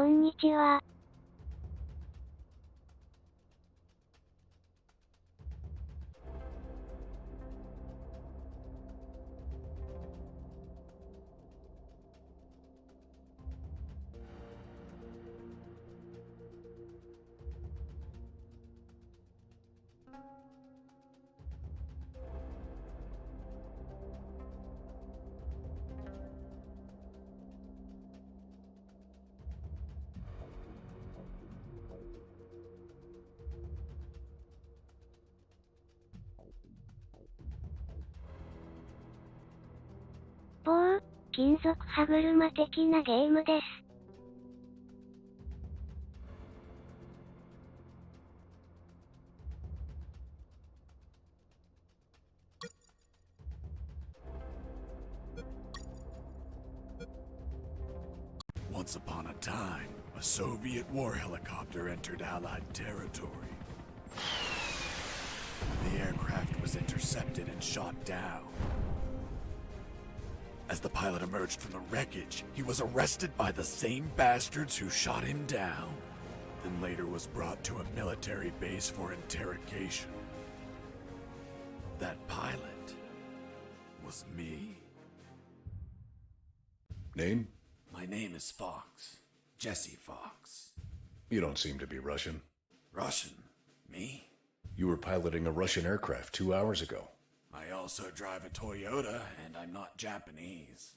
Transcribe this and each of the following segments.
こんにちは。金属歯車的なゲームです。Once upon a time, a Soviet war helicopter entered Allied territory. The aircraft was intercepted and shot down. As the pilot emerged from the wreckage, he was arrested by the same bastards who shot him down, then later was brought to a military base for interrogation. That pilot was me. Name? My name is Fox. Jesse Fox. You don't seem to be Russian. Russian? Me? You were piloting a Russian aircraft 2 hours ago. I also drive a Toyota, and I'm not Japanese.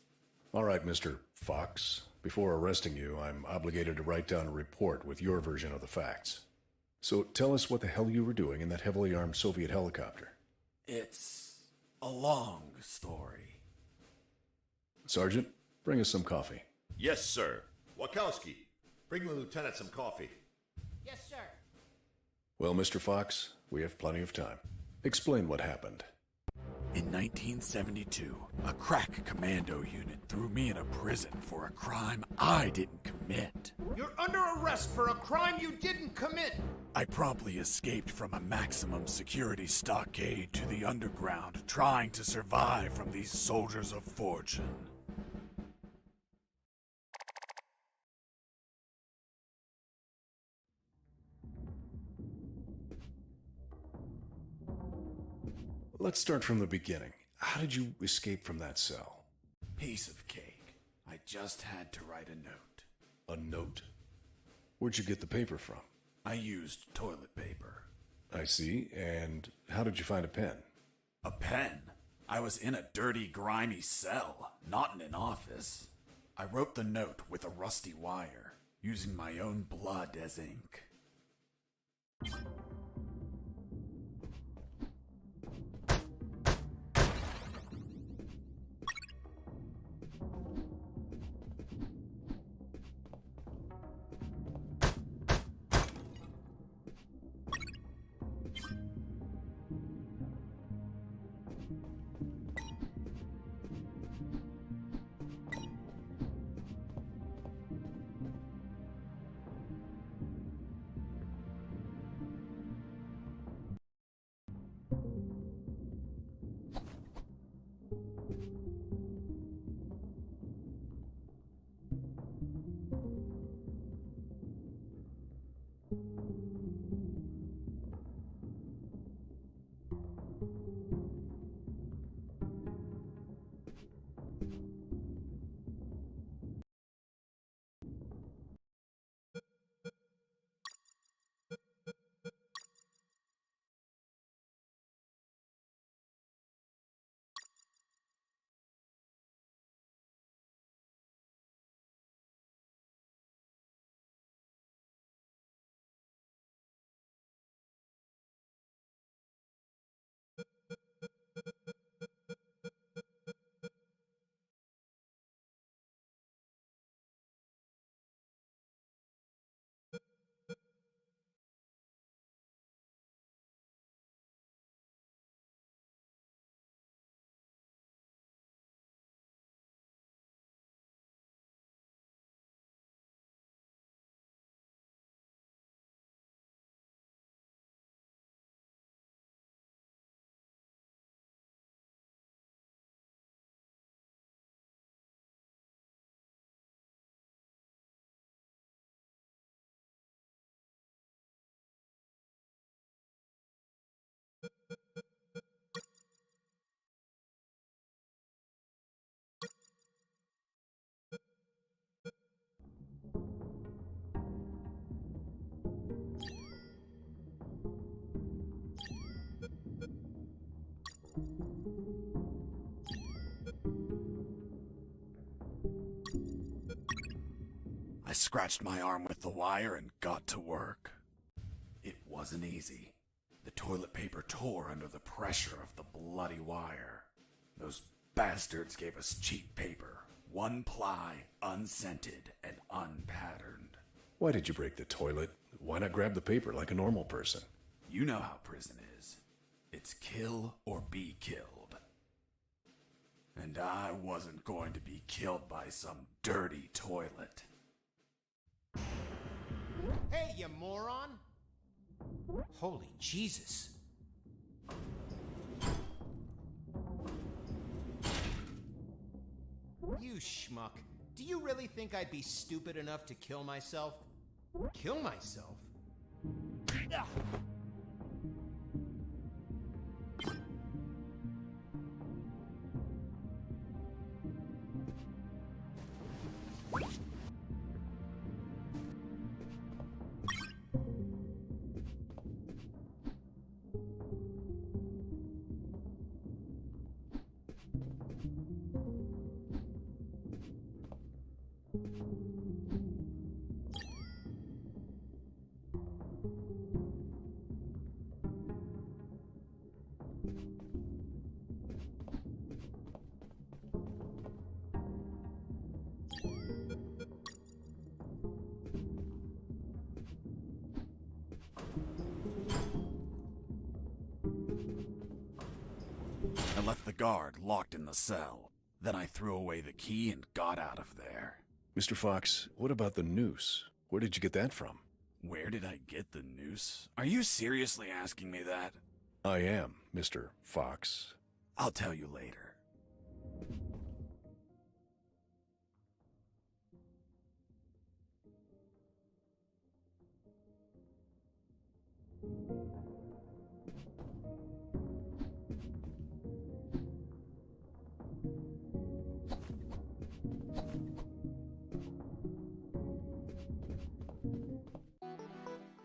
All right, Mr. Fox. Before arresting you, I'm obligated to write down a report with your version of the facts. So tell us what the hell you were doing in that heavily armed Soviet helicopter. It's a long story. Sergeant, bring us some coffee. Yes, sir. Wachowski, bring the lieutenant some coffee. Yes, sir. Well, Mr. Fox, we have plenty of time. Explain what happened. In 1972, a crack commando unit threw me in a prison for a crime I didn't commit. You're under arrest for a crime you didn't commit! I promptly escaped from a maximum security stockade to the underground, trying to survive from these soldiers of fortune. Let's start from the beginning. How did you escape from that cell? Piece of cake. I just had to write a note. A note? Where'd you get the paper from? I used toilet paper. I see. And how did you find a pen? A pen? I was in a dirty, grimy cell, not in an office. I wrote the note with a rusty wire, using my own blood as ink. scratched my arm with the wire and got to work. It wasn't easy. The toilet paper tore under the pressure of the bloody wire. Those bastards gave us cheap paper, one ply, unscented, and unpatterned. Why did you break the toilet? Why not grab the paper like a normal person? You know how prison is. It's kill or be killed. And I wasn't going to be killed by some dirty toilet. Hey, you moron! Holy Jesus. You schmuck. Do you really think I'd be stupid enough to kill myself? Kill myself? Ah. I left the guard locked in the cell. Then I threw away the key and got out of there. Mr. Fox, what about the noose? Where did you get that from? Where did I get the noose? Are you seriously asking me that? I am, Mr. Fox. I'll tell you later.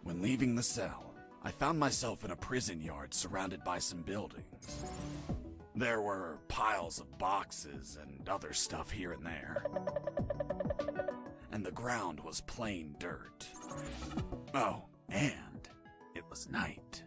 When leaving the cell, I found myself in a prison yard surrounded by some buildings. There were piles of boxes and other stuff here and there. And the ground was plain dirt. Oh, and it was night.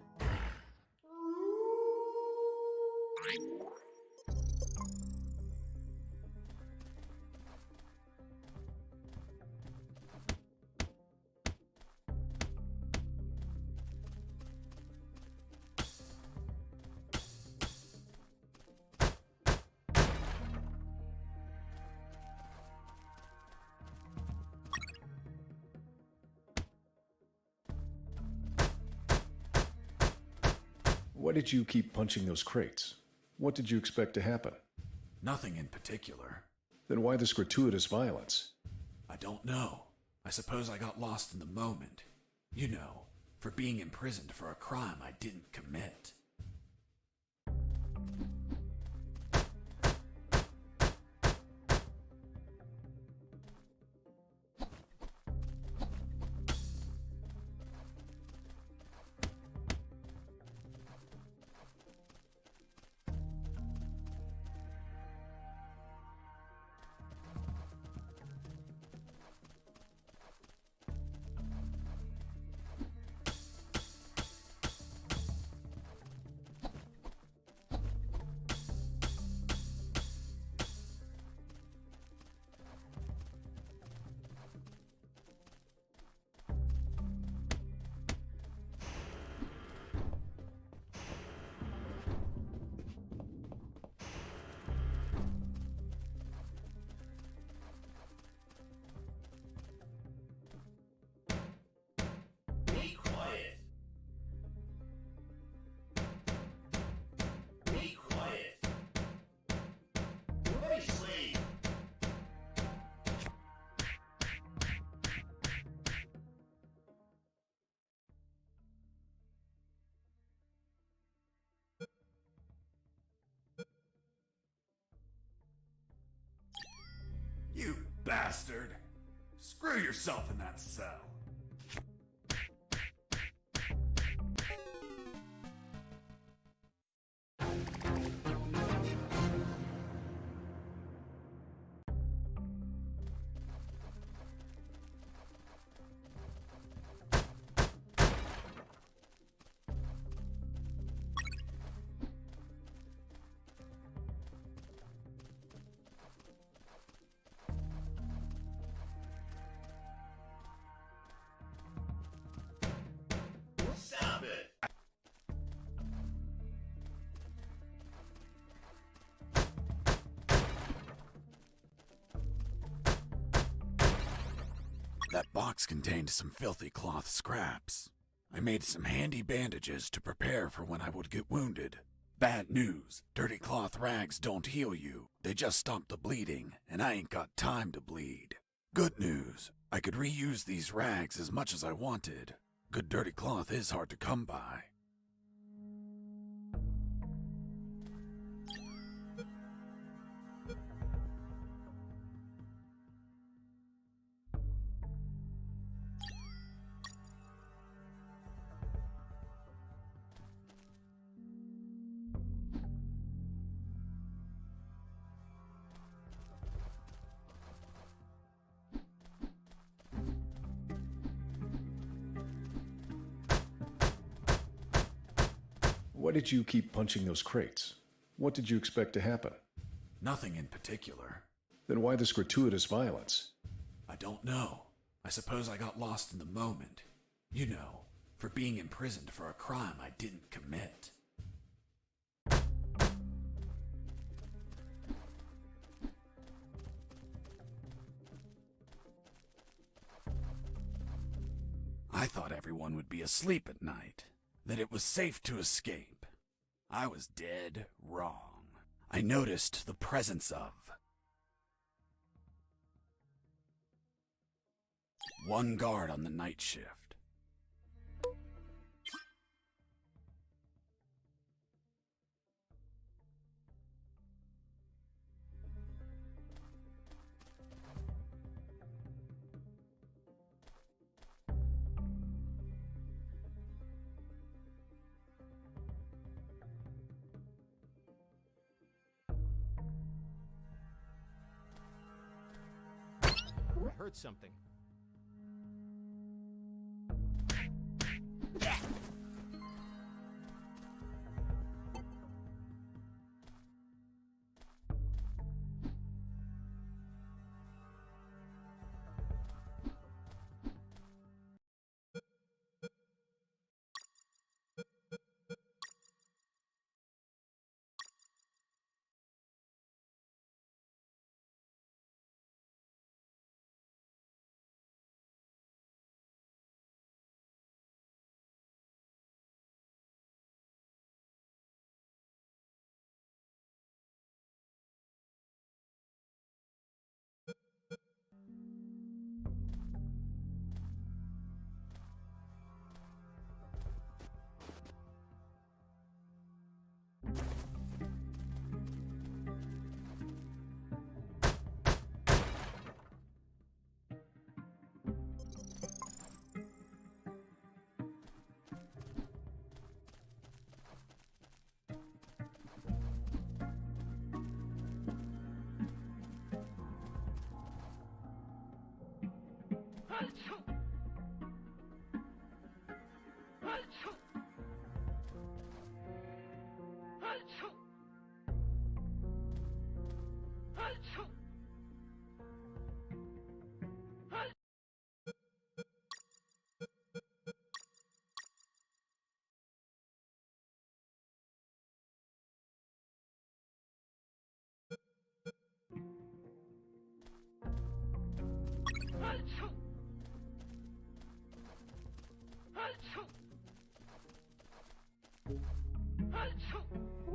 Why did you keep punching those crates? What did you expect to happen? Nothing in particular. Then why this gratuitous violence? I don't know. I suppose I got lost in the moment. You know, for being imprisoned for a crime I didn't commit. Be quiet. Be quiet. Nobody sleep. You bastard! Screw yourself in that cell. box contained some filthy cloth scraps. I made some handy bandages to prepare for when I would get wounded. Bad news, dirty cloth rags don't heal you. They just stop the bleeding, and I ain't got time to bleed. Good news, I could reuse these rags as much as I wanted. Good dirty cloth is hard to come by. Why did you keep punching those crates? What did you expect to happen? Nothing in particular. Then why this gratuitous violence? I don't know. I suppose I got lost in the moment. You know, for being imprisoned for a crime I didn't commit. I thought everyone would be asleep at night, that it was safe to escape. I was dead wrong. I noticed the presence of one guard on the night shift. I heard something.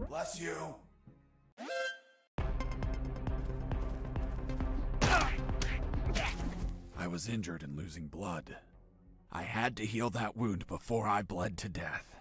Bless you. I was injured and losing blood. I had to heal that wound before I bled to death.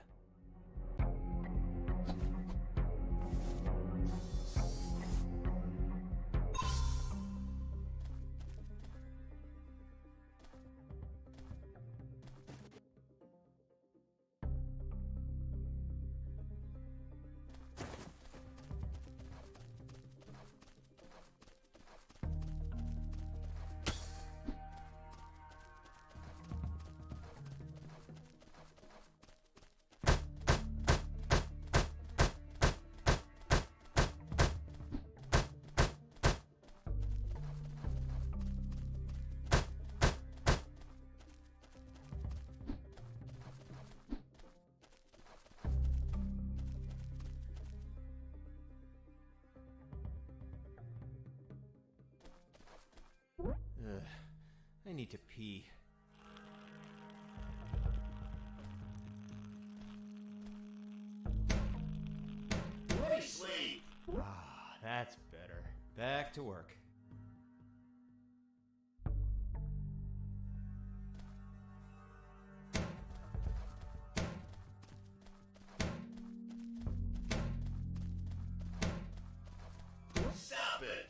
I need to pee. Back to work. Stop it!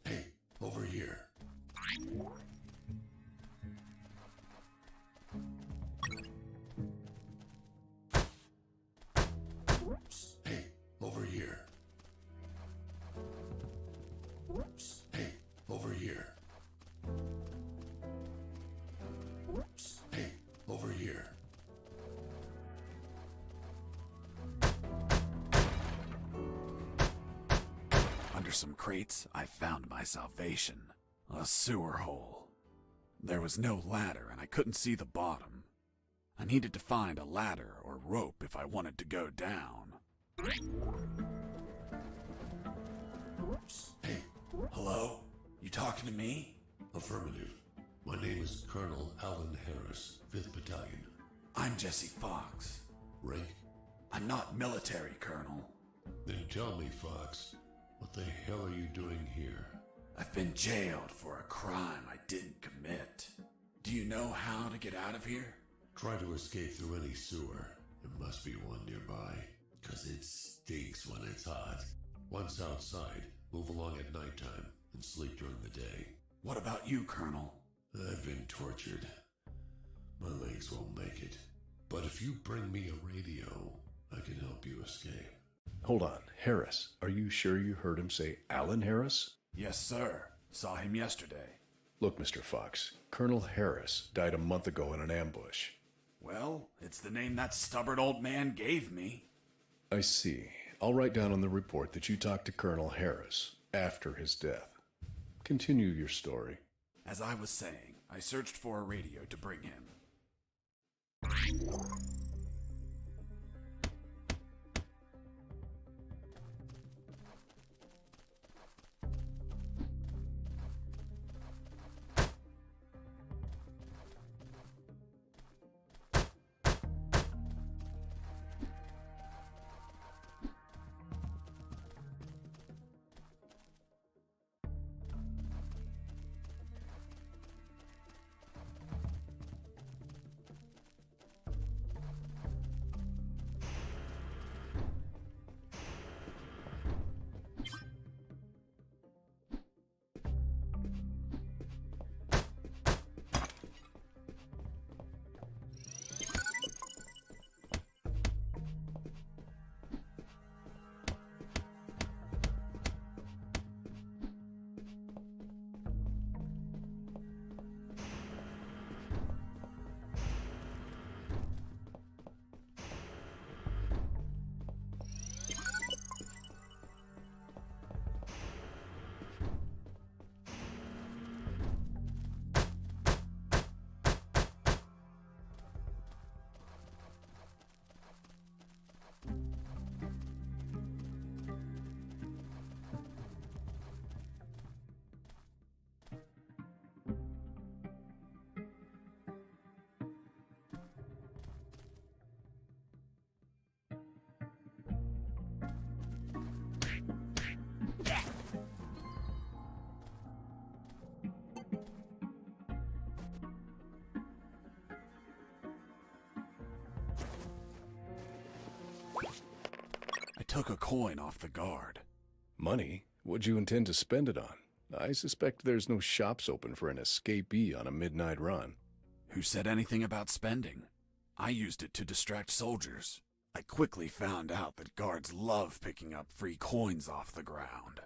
Hey, over here. Hey, over here. Hey, over here. Hey, over here. Under some crates, I found my salvation. A sewer hole. There was no ladder and I couldn't see the bottom. I needed to find a ladder or rope if I wanted to go down. Hey, Hello? You talking to me? affirmative. My name is Colonel Alan Harris, 5th Battalion. I'm Jesse Fox. Rank? I'm not military, Colonel. Then tell me, Fox, what the hell are you doing here? I've been jailed for a crime I didn't commit. Do you know how to get out of here? Try to escape through any sewer. There must be one nearby, 'cause it stinks when it's hot. Once outside, move along at nighttime and sleep during the day. What about you, Colonel? I've been tortured. My legs won't make it. But if you bring me a radio, I can help you escape. Hold on, Harris. Are you sure you heard him say Alan Harris? Yes, sir. Saw him yesterday. Look, Mr. Fox, Colonel Harris died a month ago in an ambush. Well, it's the name that stubborn old man gave me. I see. I'll write down on the report that you talked to Colonel Harris after his death. Continue your story. As I was saying, I searched for a radio to bring him. I took a coin off the guard. Money? What'd you intend to spend it on? I suspect there's no shops open for an escapee on a midnight run. Who said anything about spending? I used it to distract soldiers. I quickly found out that guards love picking up free coins off the ground.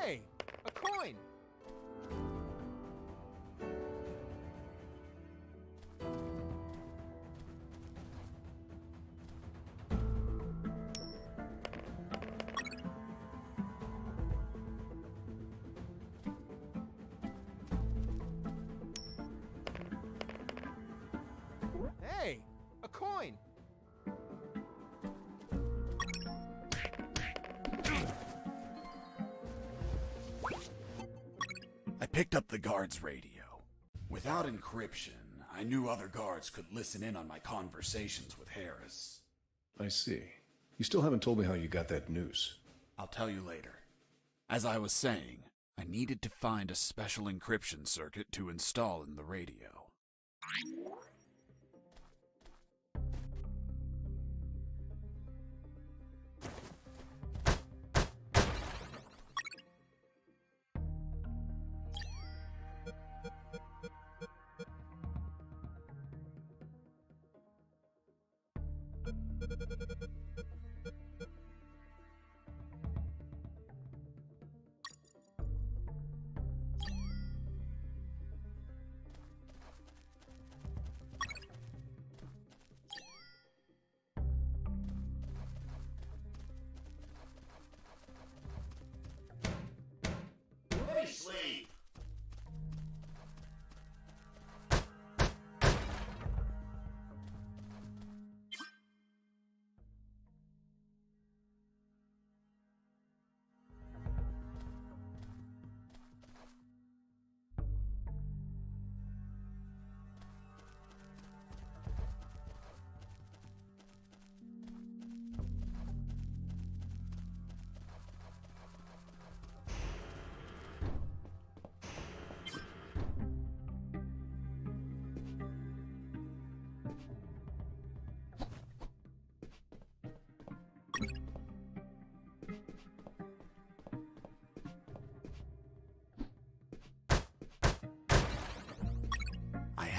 Hey, a coin! Hey, a coin! I picked up the guard's radio. Without encryption, I knew other guards could listen in on my conversations with Harris. I see. You still haven't told me how you got that noose. I'll tell you later. As I was saying, I needed to find a special encryption circuit to install in the radio.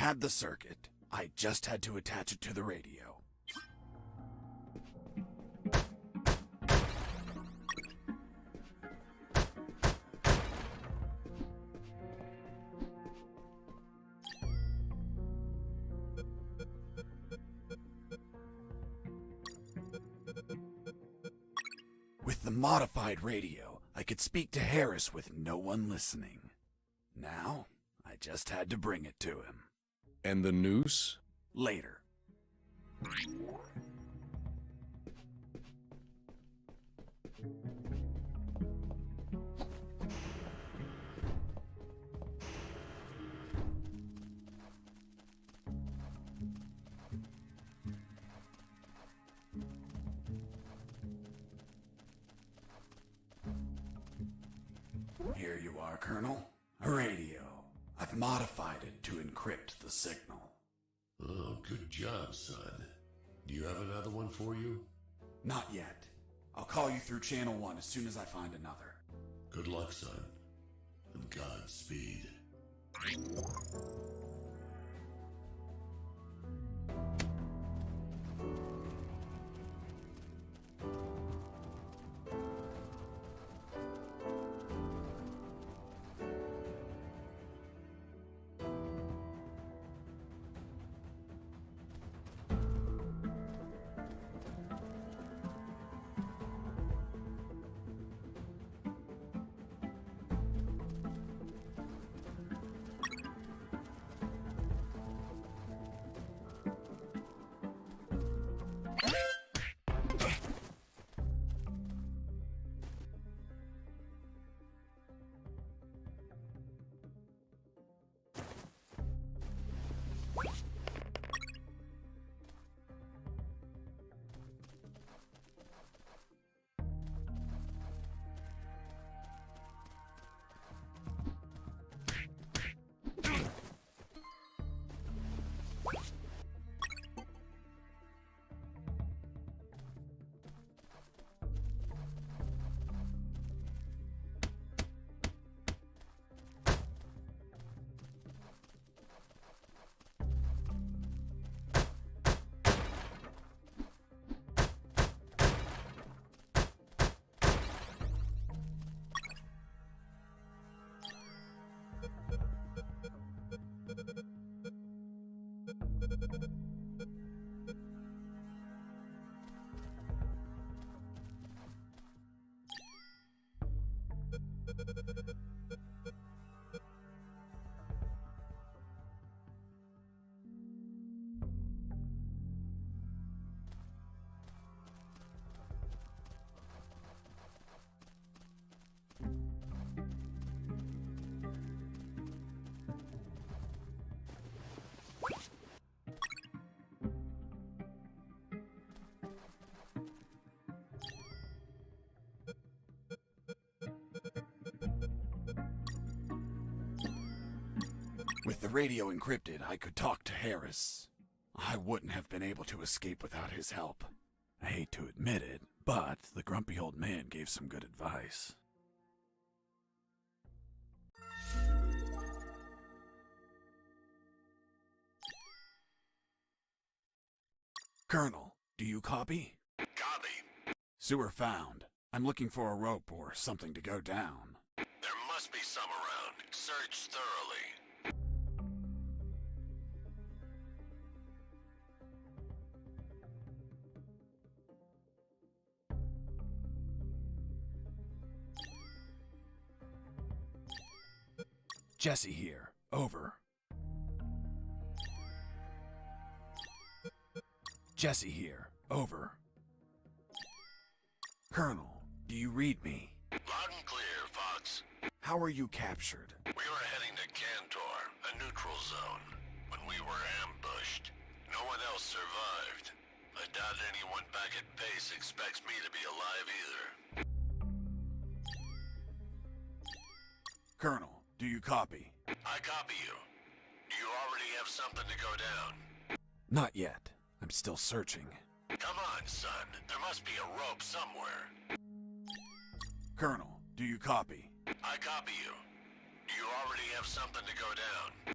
had the circuit. I just had to attach it to the radio. With the modified radio, I could speak to Harris with no one listening. Now, I just had to bring it to him. And the noose? Later. Here you are, Colonel. A radio. I've modified it to encrypt the signal. Oh, good job, son. Do you have another one for you? Not yet. I'll call you through Channel 1 as soon as I find another. Good luck, son. And Godspeed. With the radio encrypted, I could talk to Harris. I wouldn't have been able to escape without his help. I hate to admit it, but the grumpy old man gave some good advice. Colonel, do you copy? Copy. Sewer found. I'm looking for a rope or something to go down. There must be some around. Search thoroughly. Jesse here. Over. Jesse here. Over. Colonel, do you read me? Loud and clear, Fox. How were you captured? We were heading to Cantor, a neutral zone, when we were ambushed. No one else survived. I doubt anyone back at base expects me to be alive either. Colonel, do you copy? I copy you. Do you already have something to go down? Not yet. I'm still searching. Come on, son. There must be a rope somewhere. Colonel, do you copy? I copy you. Do you already have something to go down?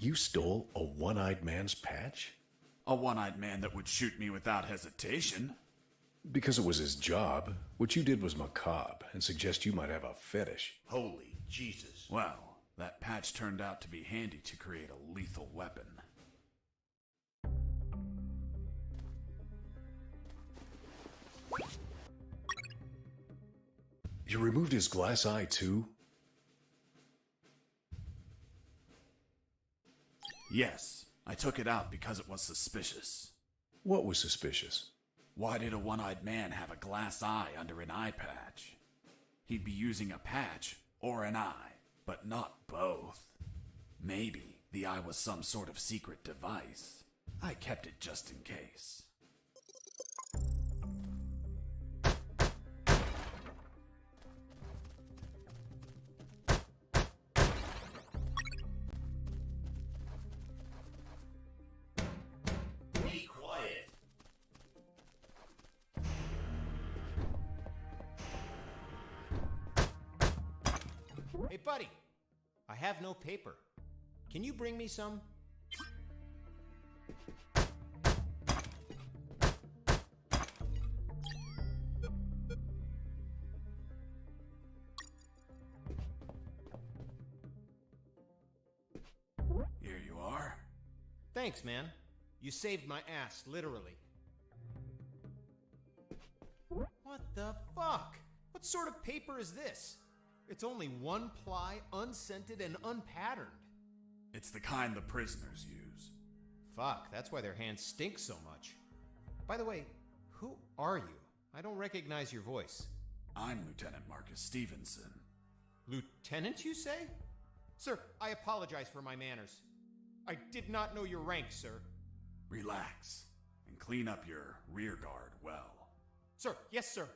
You stole a one-eyed man's patch? A one-eyed man that would shoot me without hesitation. Because it was his job. What you did was macabre and suggest you might have a fetish. Holy Jesus. Well, that patch turned out to be handy to create a lethal weapon. You removed his glass eye too? Yes, I took it out because it was suspicious. What was suspicious? Why did a one-eyed man have a glass eye under an eye patch? He'd be using a patch or an eye, but not both. Maybe the eye was some sort of secret device. I kept it just in case. Be quiet. Hey, buddy. I have no paper. Can you bring me some? Here you are. Thanks, man. You saved my ass, literally. What the fuck? What sort of paper is this? It's only one ply, unscented, and unpatterned. It's the kind the prisoners use. Fuck, that's why their hands stink so much. By the way, who are you? I don't recognize your voice. I'm Lieutenant Marcus Stevenson. Lieutenant, you say? Sir, I apologize for my manners. I did not know your rank, sir. Relax and clean up your rear guard well. Sir, yes, sir.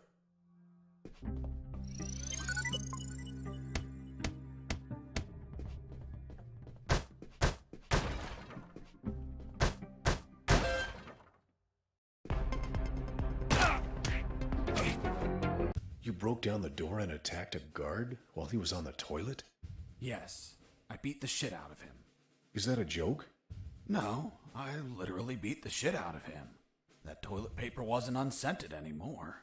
You broke down the door and attacked a guard while he was on the toilet? Yes, I beat the shit out of him. Is that a joke? No, I literally beat the shit out of him. That toilet paper wasn't unscented anymore.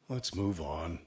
Let's move on.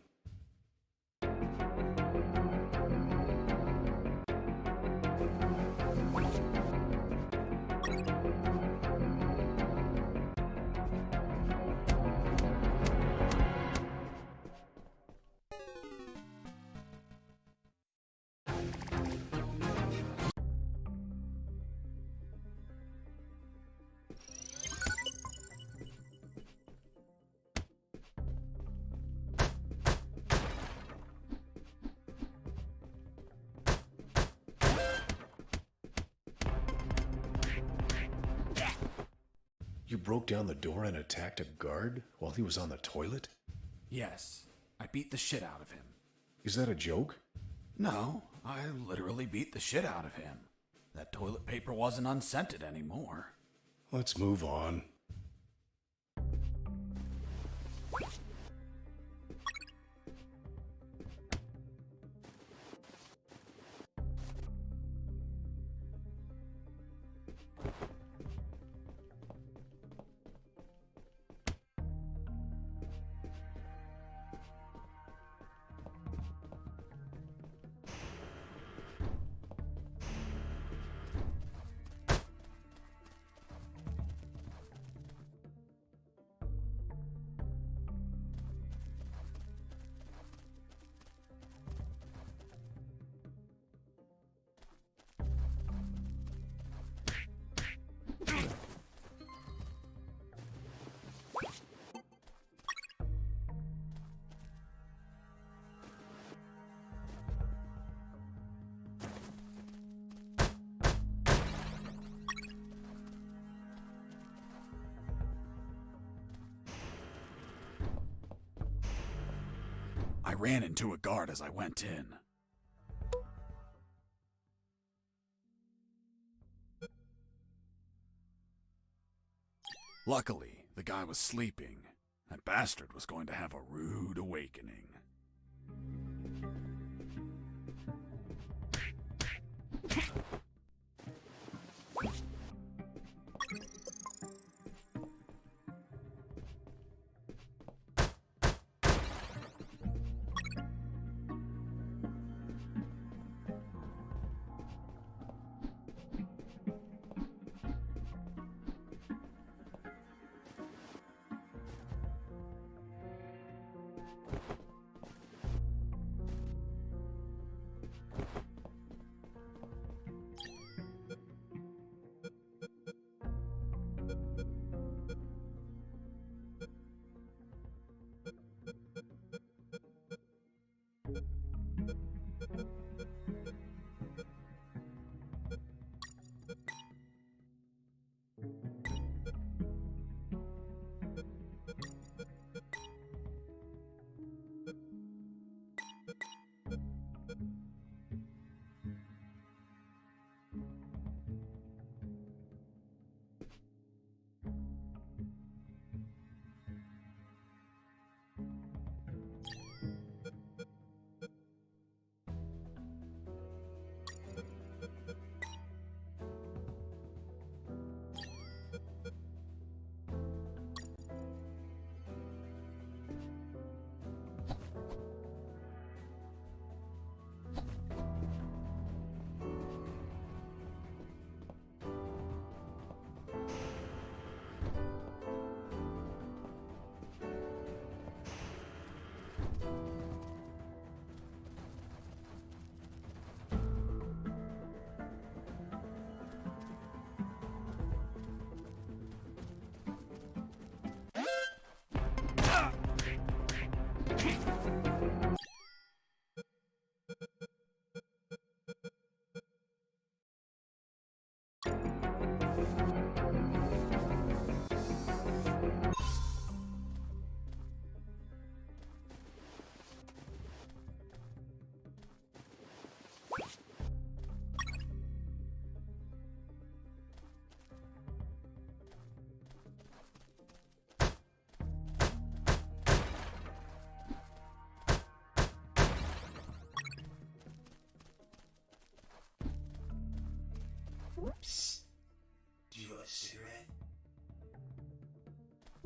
You broke down the door and attacked a guard while he was on the toilet? Yes, I beat the shit out of him. Is that a joke? No, I literally beat the shit out of him. That toilet paper wasn't unscented anymore. Let's move on. I ran into a guard as I went in. Luckily, the guy was sleeping. That bastard was going to have a rude awakening.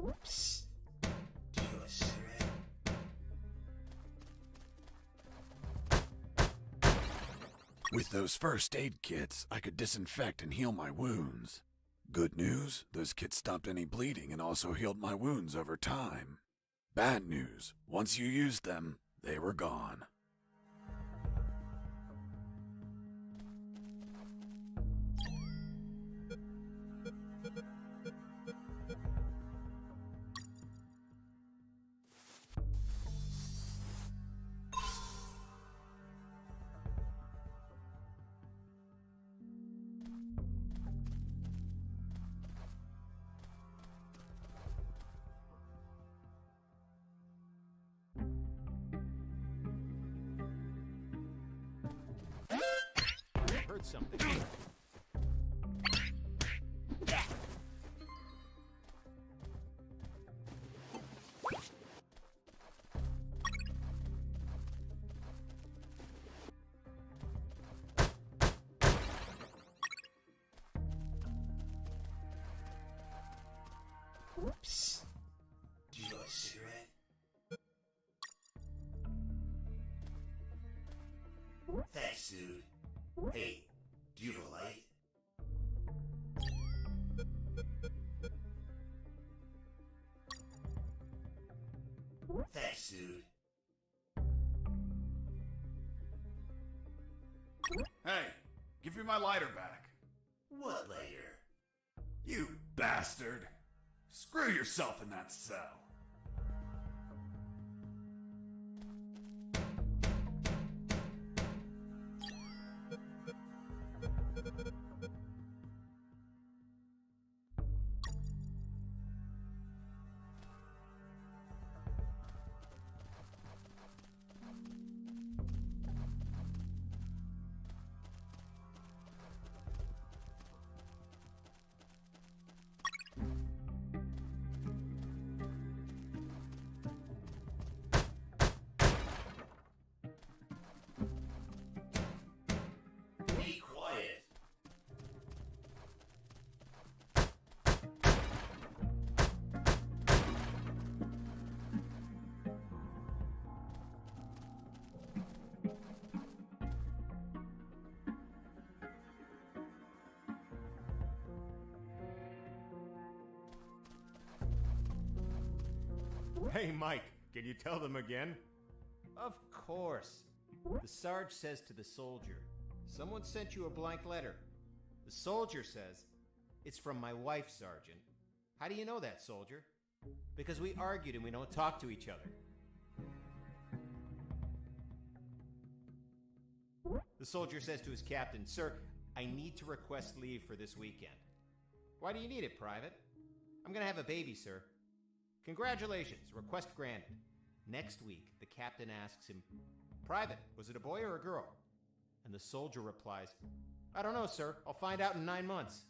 Psst. Do you a cigarette? With those first aid kits, I could disinfect and heal my wounds. Good news, those kits stopped any bleeding and also healed my wounds over time. Bad news, once you used them, they were gone. Heard something. Psst. Do you a cigarette? Thanks, dude. Hey, do you have a light? Thanks, dude. Hey, give me my lighter back. What later? You bastard! Screw yourself in that cell. Be quiet. Hey, Mike, can you tell them again? Of course. The Sarge says to the soldier, "Someone sent you a blank letter." The soldier says, "It's from my wife, Sergeant." How do you know that, soldier? Because we argued and we don't talk to each other. The soldier says to his captain, "Sir, I need to request leave for this weekend." "Why do you need it, Private?" "I'm gonna have a baby, sir." "Congratulations, request granted." Next week, the captain asks him, "Private, was it a boy or a girl?" And the soldier replies, "I don't know, sir. I'll find out in 9 months."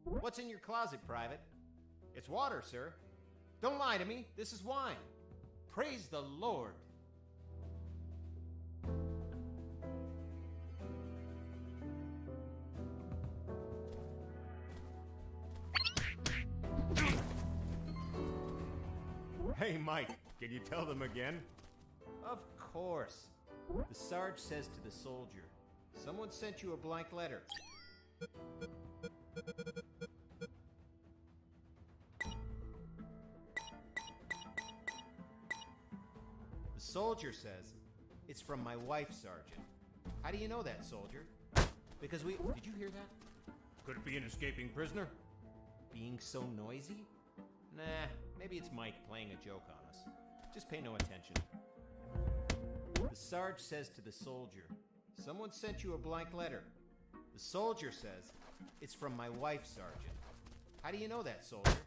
"What's in your closet, Private?" "It's water, sir." "Don't lie to me. This is wine." Praise the Lord. Hey, Mike, can you tell them again? Of course. The Sarge says to the soldier, "Someone sent you a blank letter." The soldier says, "It's from my wife, Sergeant." How do you know that, soldier? Because we... Did you hear that? Could it be an escaping prisoner? Being so noisy? Nah, maybe it's Mike playing a joke on us. Just pay no attention. The Sarge says to the soldier, "Someone sent you a blank letter." The soldier says, "It's from my wife, Sergeant." How do you know that, soldier?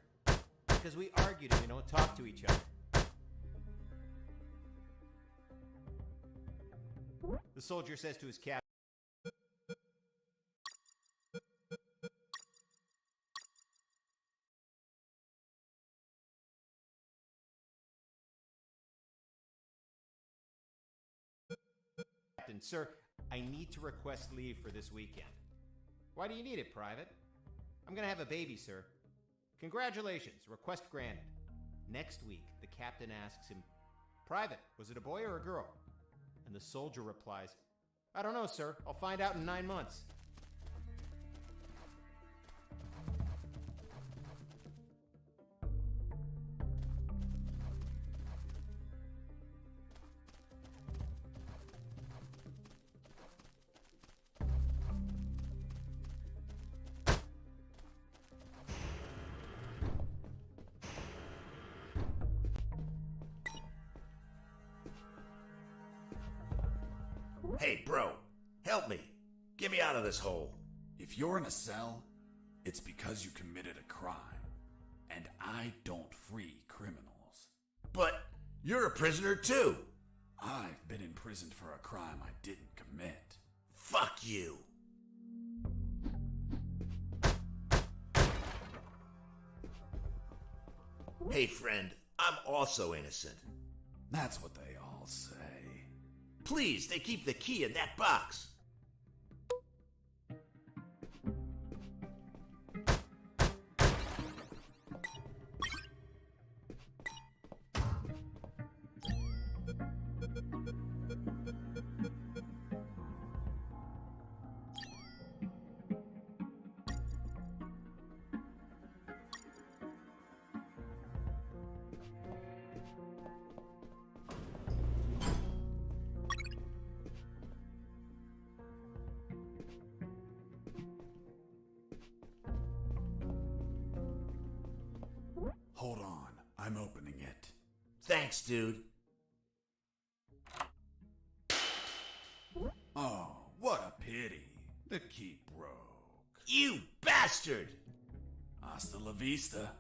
Because we argued and we don't talk to each other. The soldier says to his captain, "Sir, I need to request leave for this weekend." "Why do you need it, Private?" I'm gonna have a baby, sir. Congratulations, request granted. Next week, the captain asks him, Private, was it a boy or a girl? And the soldier replies, I don't know, sir. I'll find out in 9 months. Hey, bro, help me. Get me out of this hole. If you're in a cell, it's because you committed a crime. And I don't free criminals. But you're a prisoner too. I've been imprisoned for a crime I didn't commit. Fuck you. Hey, friend, I'm also innocent. That's what they all say. Please, they keep the key in that box. Hold on, I'm opening it. Thanks, dude. Oh, what a pity. The key broke. You bastard! Hasta la vista.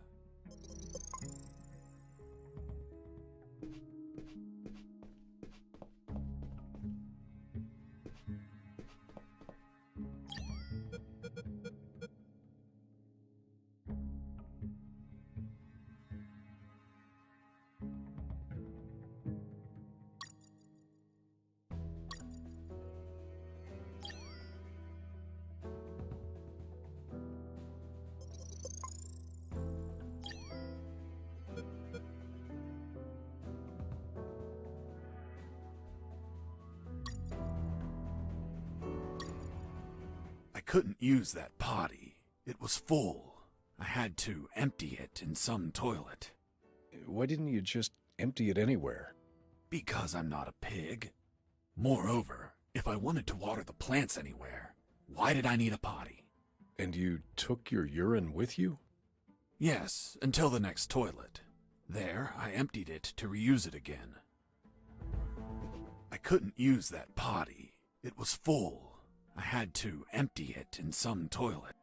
I couldn't use that potty. It was full. I had to empty it in some toilet. Why didn't you just empty it anywhere? Because I'm not a pig. Moreover, if I wanted to water the plants anywhere, why did I need a potty? And you took your urine with you? Yes, until the next toilet. There, I emptied it to reuse it again. I couldn't use that potty. It was full. I had to empty it in some toilet.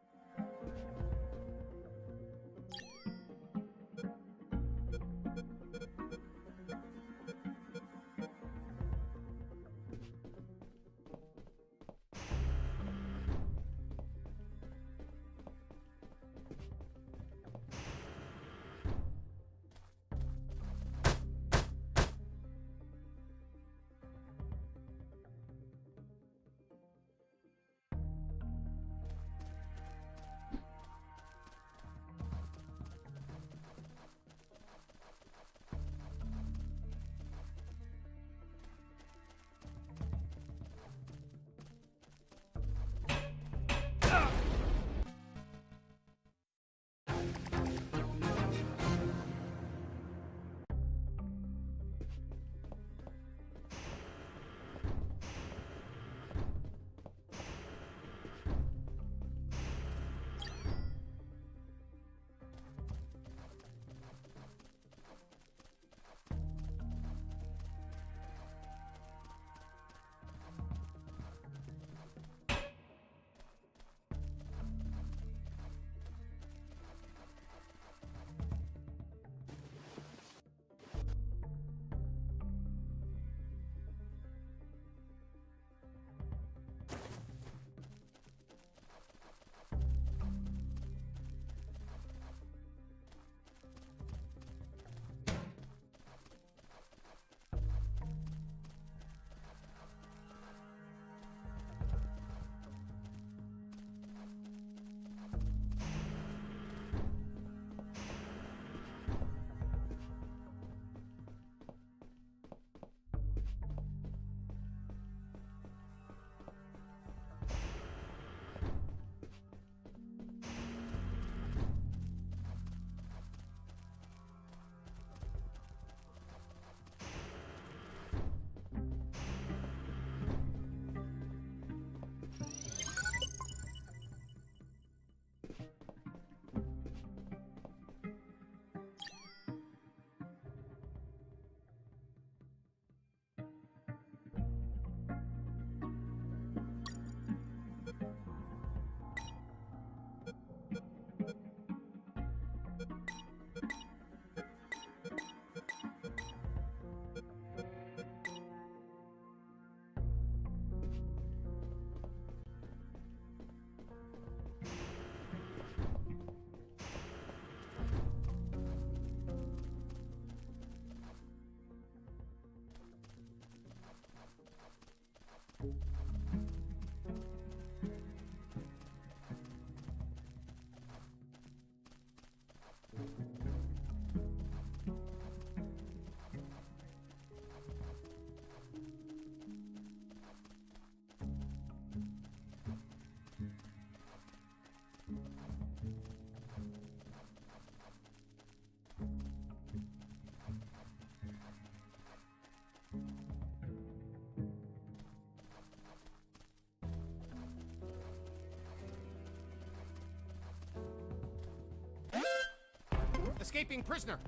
escaping prisoner!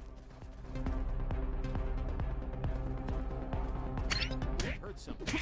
I heard something.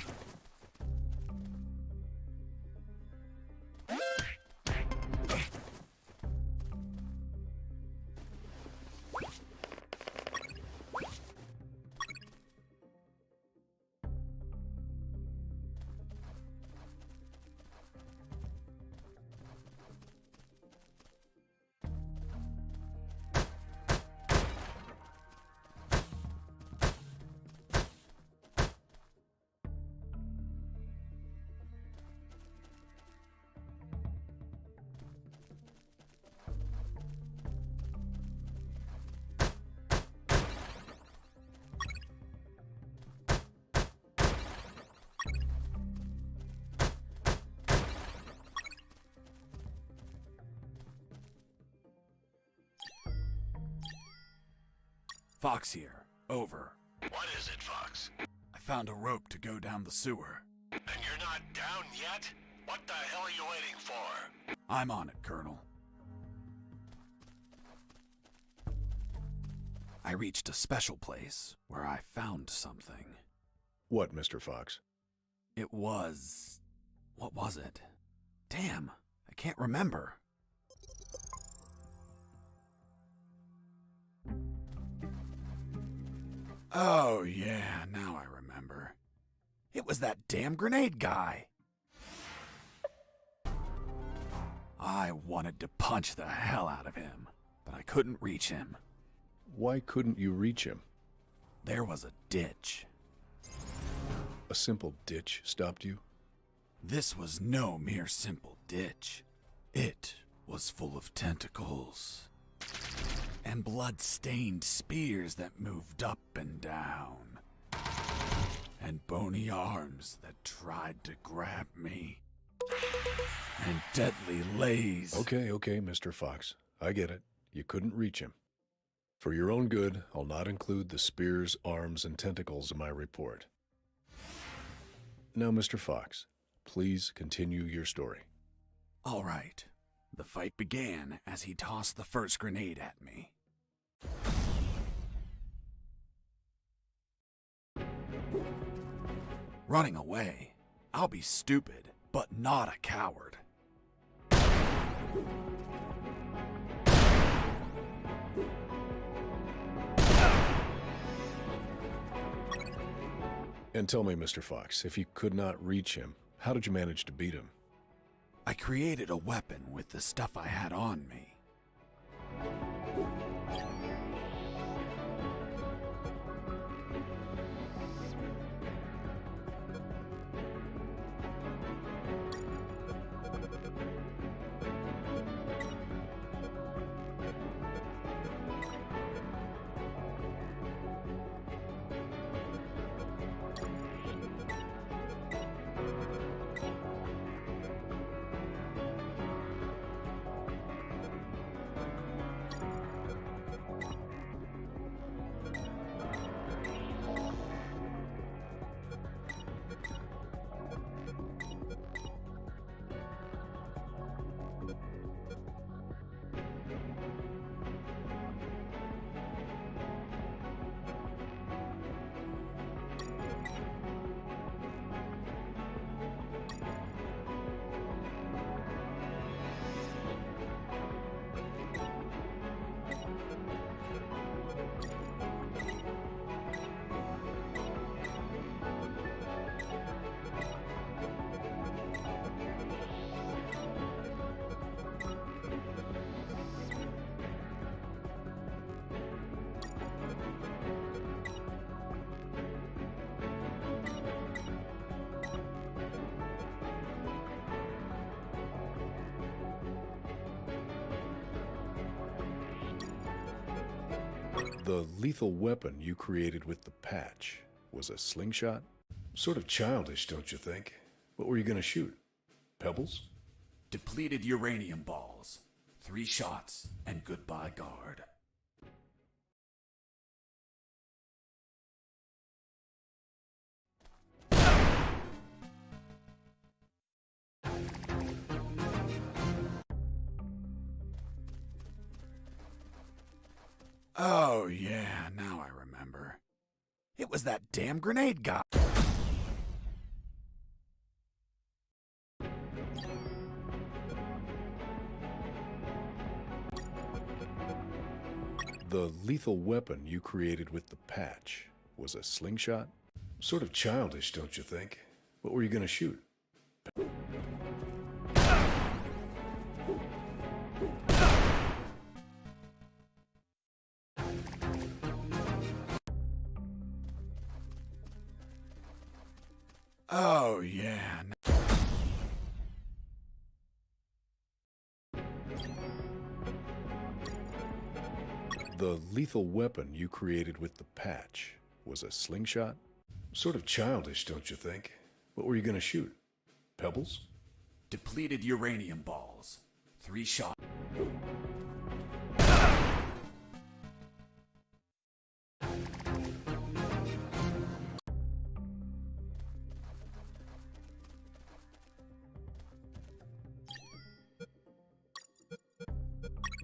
Fox here. Over. What is it, Fox? I found a rope to go down the sewer. And you're not down yet? What the hell are you waiting for? I'm on it, Colonel. I reached a special place where I found something. What, Mr. Fox? It was... what was it? Damn, I can't remember. Oh, yeah, now I remember. It was that damn grenade guy. I wanted to punch the hell out of him, but I couldn't reach him. Why couldn't you reach him? There was a ditch. A simple ditch stopped you? This was no mere simple ditch. It was full of tentacles and blood-stained spears that moved up and down, and bony arms that tried to grab me, and deadly lays. Okay, Mr. Fox. I get it. You couldn't reach him. For your own good, I'll not include the spears, arms, and tentacles in my report. Now, Mr. Fox, please continue your story. All right. The fight began as he tossed the first grenade at me. Running away. I'll be stupid, but not a coward. And tell me, Mr. Fox, if you could not reach him, how did you manage to beat him? I created a weapon with the stuff I had on me. The lethal weapon you created with the patch was a slingshot? Sort of childish, don't you think? What were you going to shoot? Pebbles? Depleted uranium balls. 3 shots, and goodbye, guard. Oh, yeah, now I remember. It was that damn grenade guy. The lethal weapon you created with the patch was a slingshot? Sort of childish, don't you think? What were you going to shoot? Oh, yeah. The lethal weapon you created with the patch was a slingshot? Sort of childish, don't you think? What were you going to shoot? Pebbles? Depleted uranium balls. 3 shots.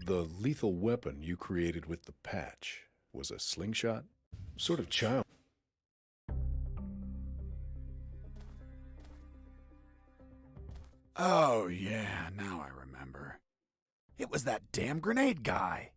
The lethal weapon you created with the patch was a slingshot? Sort of child. Oh, yeah, now I remember. It was that damn grenade guy.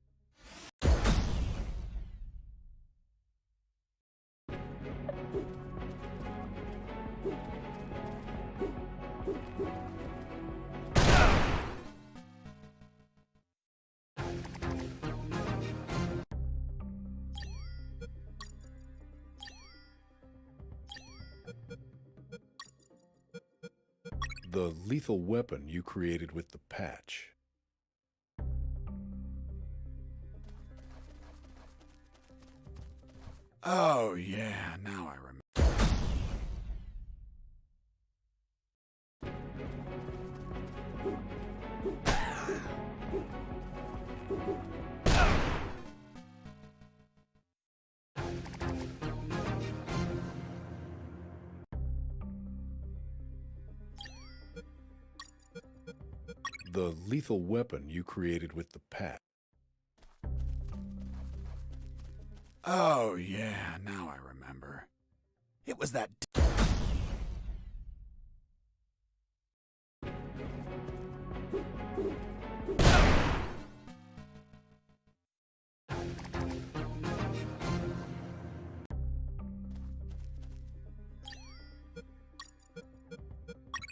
The lethal weapon you created with the patch. Oh, yeah, now I remember. The lethal weapon you created with the patch. Oh, yeah, now I remember. It was that.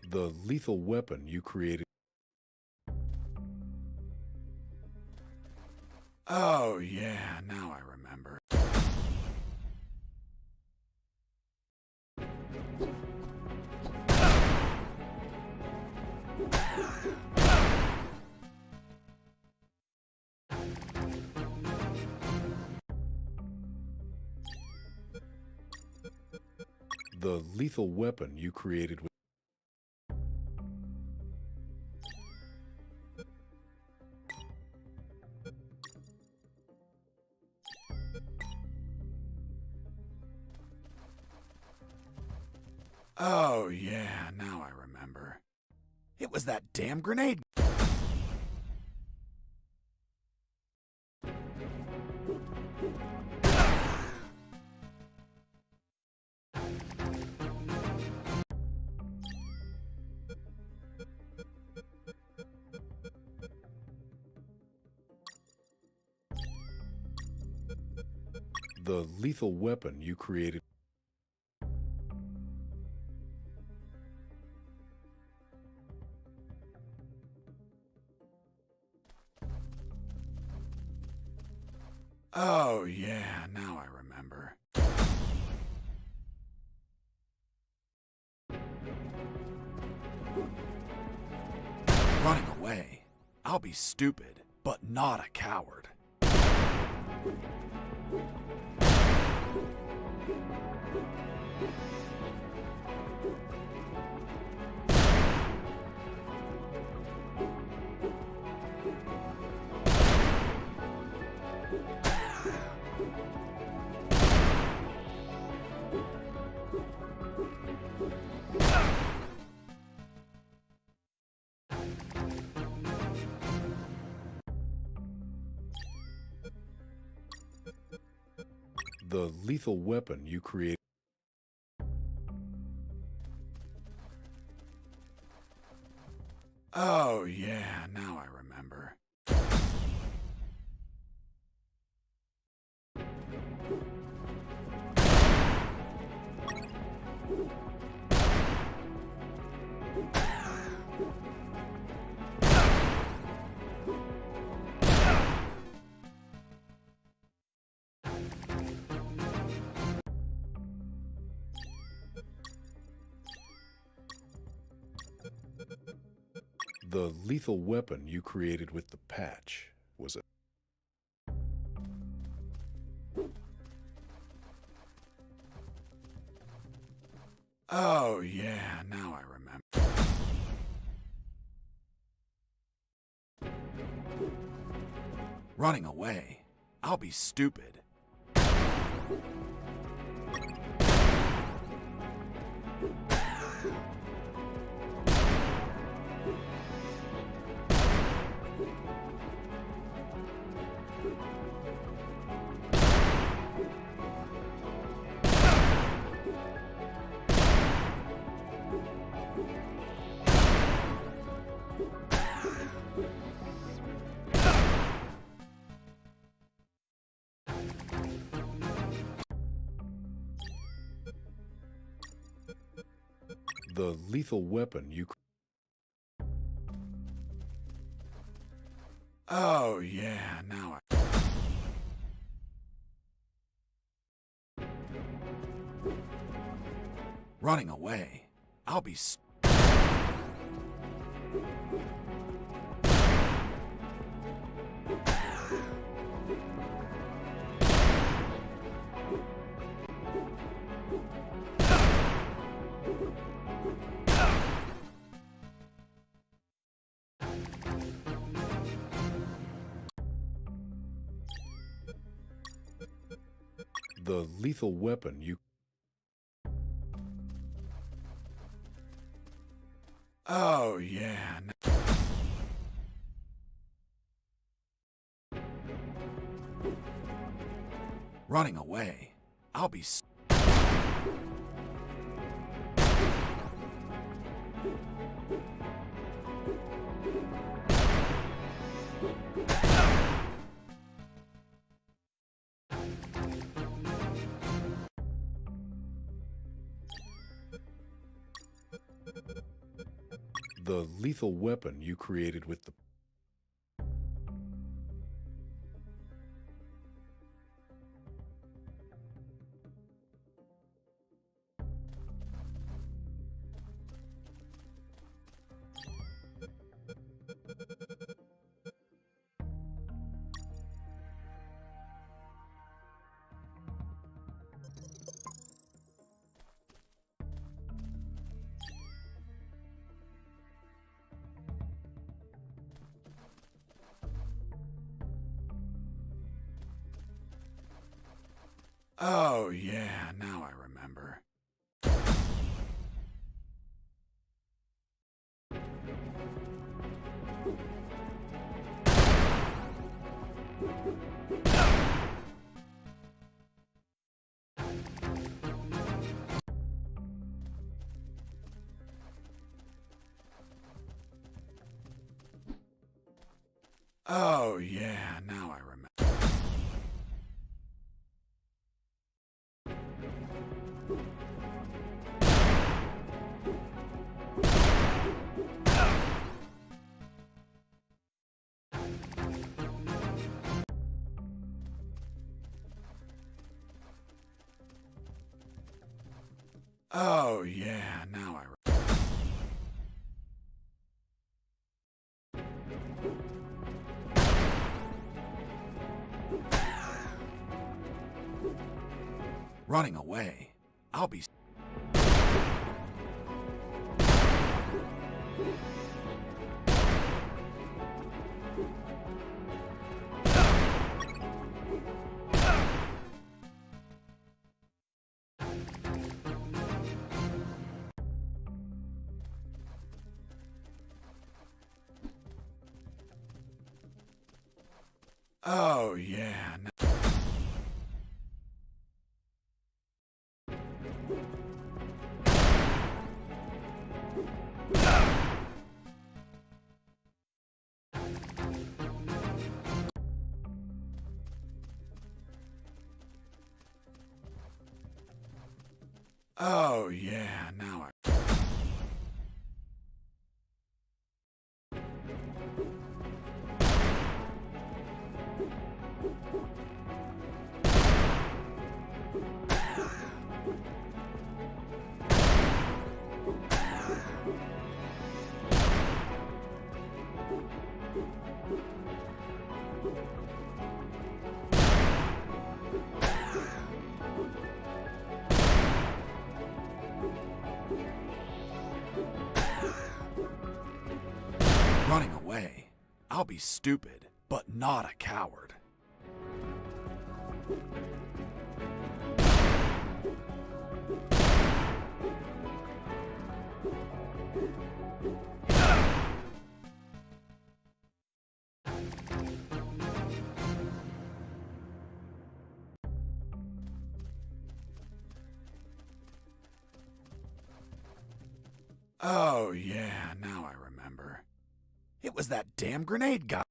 The lethal weapon you created. Oh, yeah, now I remember. The lethal weapon you created with. Oh, yeah, now I remember. It was that damn grenade. The lethal weapon you created. Oh, yeah, now I remember. Running away. I'll be stupid, but not a coward. The lethal weapon you created. Oh, yeah, now I remember. The lethal weapon you created with the patch was a... Oh, yeah, now I remember. Running away? I'll be stupid. The lethal weapon you... Oh, yeah, now I... Running away? I'll be The lethal weapon you... Oh, yeah. Running away? I'll be The lethal weapon you created with the... Oh, yeah, now I remember. Oh, yeah, now I remember. Oh, yeah, now I remember. Running away? I'll be... Oh, yeah. Oh, yeah, now I... Running away. I'll be stupid, but not a coward. Oh, yeah, now I remember. It was that damn grenade guy.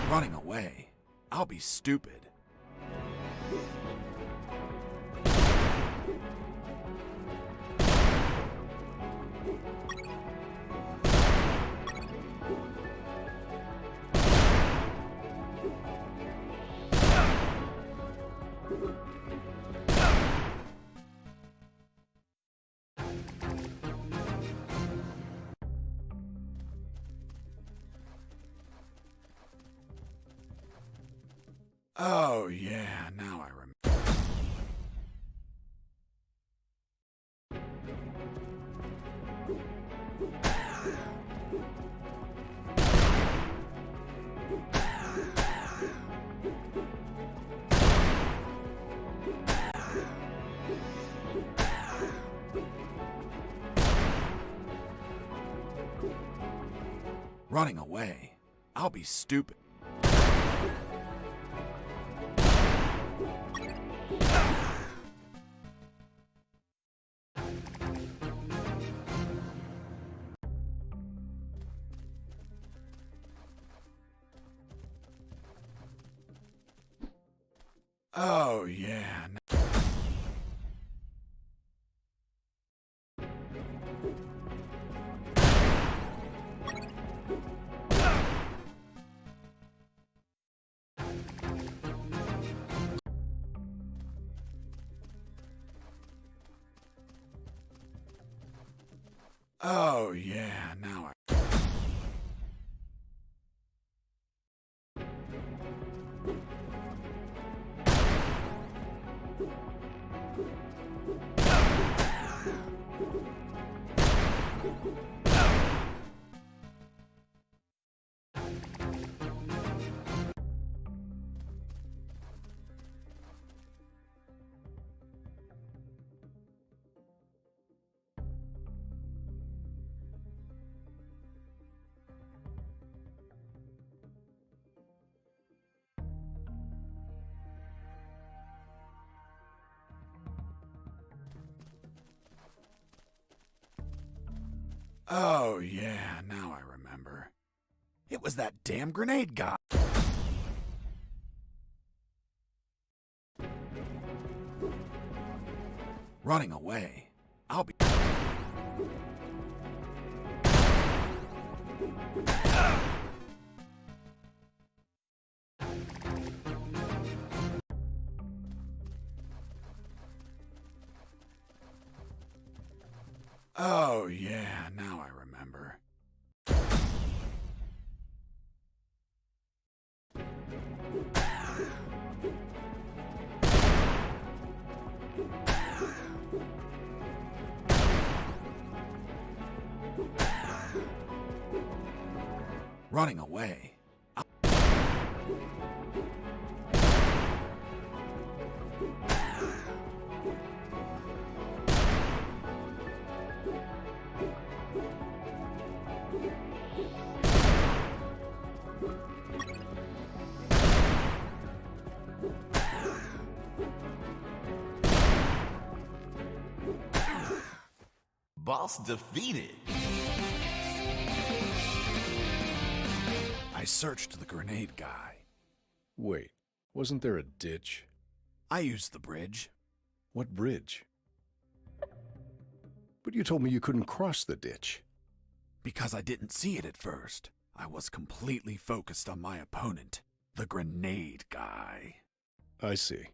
Running away. I'll be stupid. Oh, yeah, now I remember. Running away. I'll be stupid. Oh, yeah. Oh, yeah, now I... Oh, yeah, now I remember. It was that damn grenade guy. Running away. I'll be... Oh, yeah, now I remember. Running away. Boss defeated. I searched the grenade guy. Wait, wasn't there a ditch? I used the bridge. What bridge? But you told me you couldn't cross the ditch. Because I didn't see it at first. I was completely focused on my opponent, the grenade guy. I see.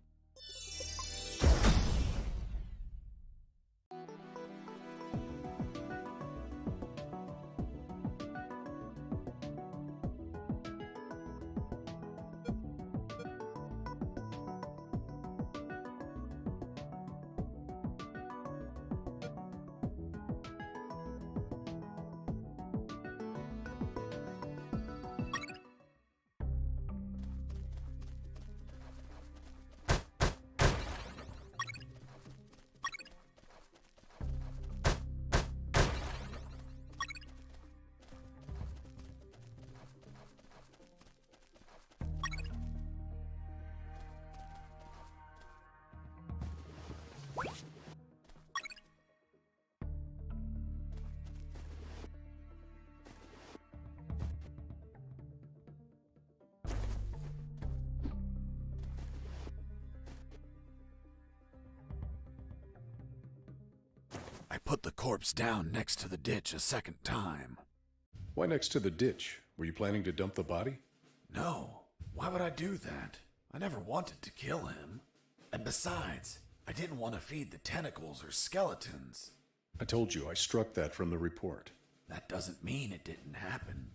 I put the corpse down next to the ditch a second time. Why next to the ditch? Were you planning to dump the body? No, why would I do that? I never wanted to kill him. And besides, I didn't want to feed the tentacles or skeletons. I told you I struck that from the report. That doesn't mean it didn't happen.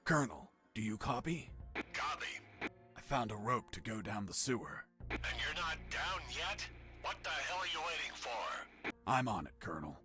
Colonel, do you copy? Copy. I found a rope to go down the sewer. And you're not down yet? What the hell are you waiting for? I'm on it, Colonel.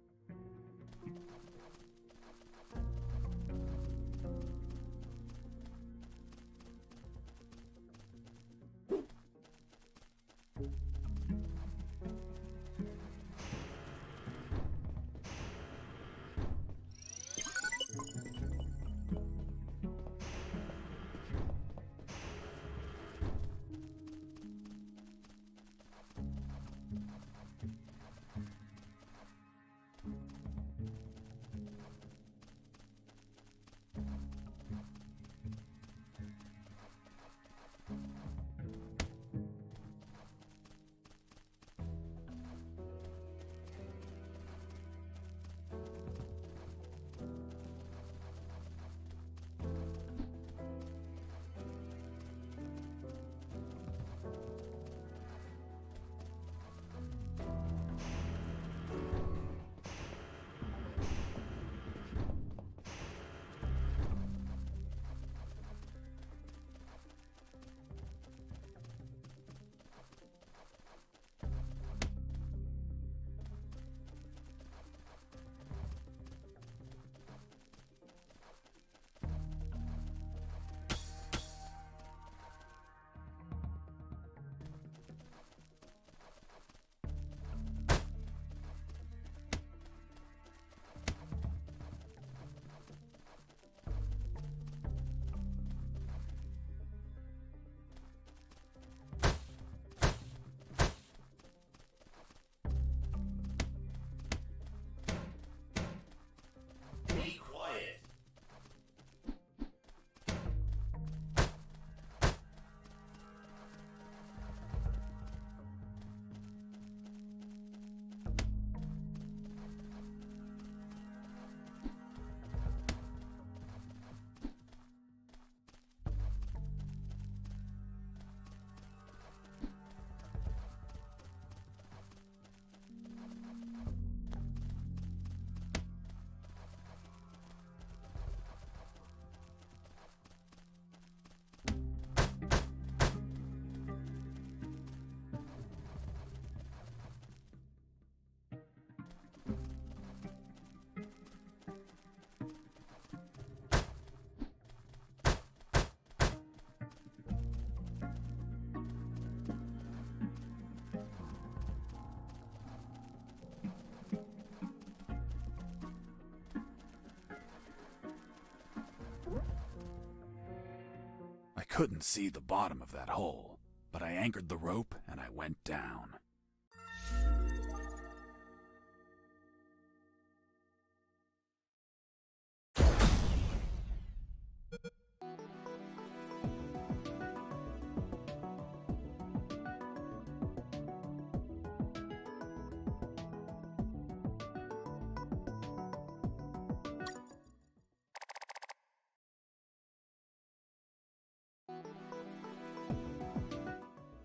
couldn't see the bottom of that hole, but I anchored the rope and I went down.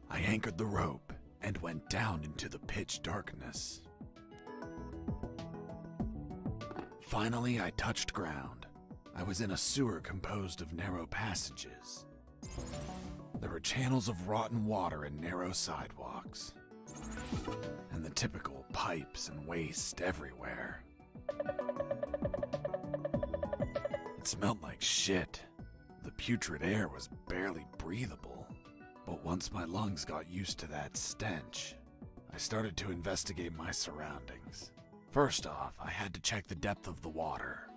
I anchored the rope and went down into the pitch darkness. Finally, I touched ground. I was in a sewer composed of narrow passages. There were channels of rotten water and narrow sidewalks, and the typical pipes and waste everywhere. It smelled like shit. The putrid air was barely breathable. But once my lungs got used to that stench, I started to investigate my surroundings. First off, I had to check the depth of the water.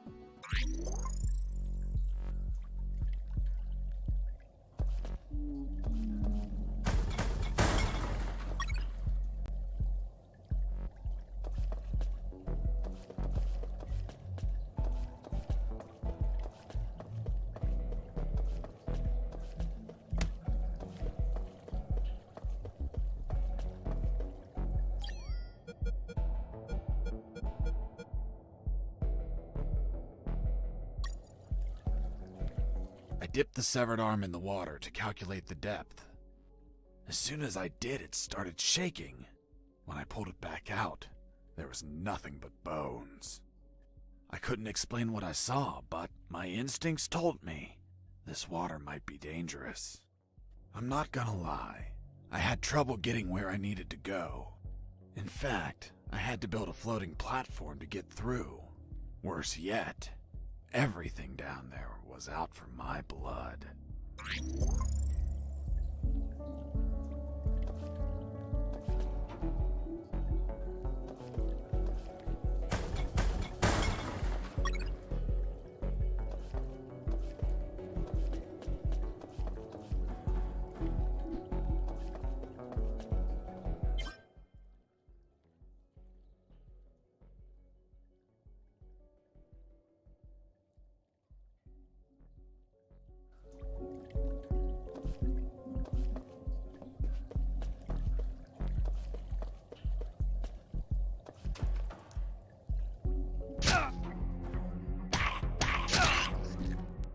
I dipped the severed arm in the water to calculate the depth. As soon as I did, it started shaking. When I pulled it back out, there was nothing but bones. I couldn't explain what I saw, but my instincts told me this water might be dangerous. I'm not gonna lie, I had trouble getting where I needed to go. In fact, I had to build a floating platform to get through. Worse yet, everything down there was out for my blood.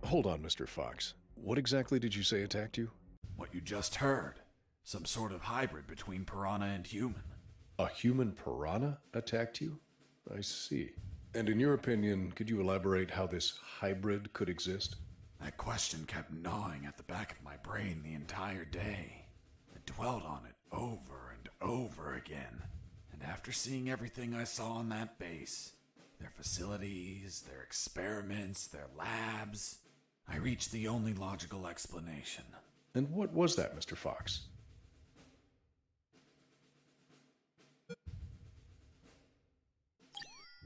Hold on, Mr. Fox. What exactly did you say attacked you? What you just heard. Some sort of hybrid between piranha and human. A human piranha attacked you? I see. And in your opinion, could you elaborate how this hybrid could exist? That question kept gnawing at the back of my brain the entire day. I dwelled on it over and over again. And after seeing everything I saw on that base, their facilities, their experiments, their labs, I reached the only logical explanation. And what was that, Mr. Fox?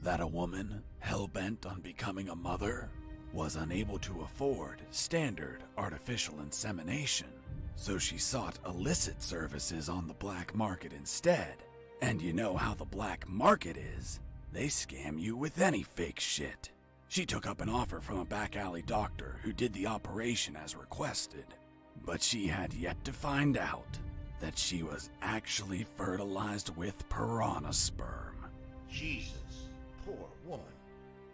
That a woman, hell-bent on becoming a mother, was unable to afford standard artificial insemination, so she sought illicit services on the black market instead. And you know how the black market is. They scam you with any fake shit. She took up an offer from a back alley doctor who did the operation as requested, but she had yet to find out that she was actually fertilized with piranha sperm. Jesus, poor woman.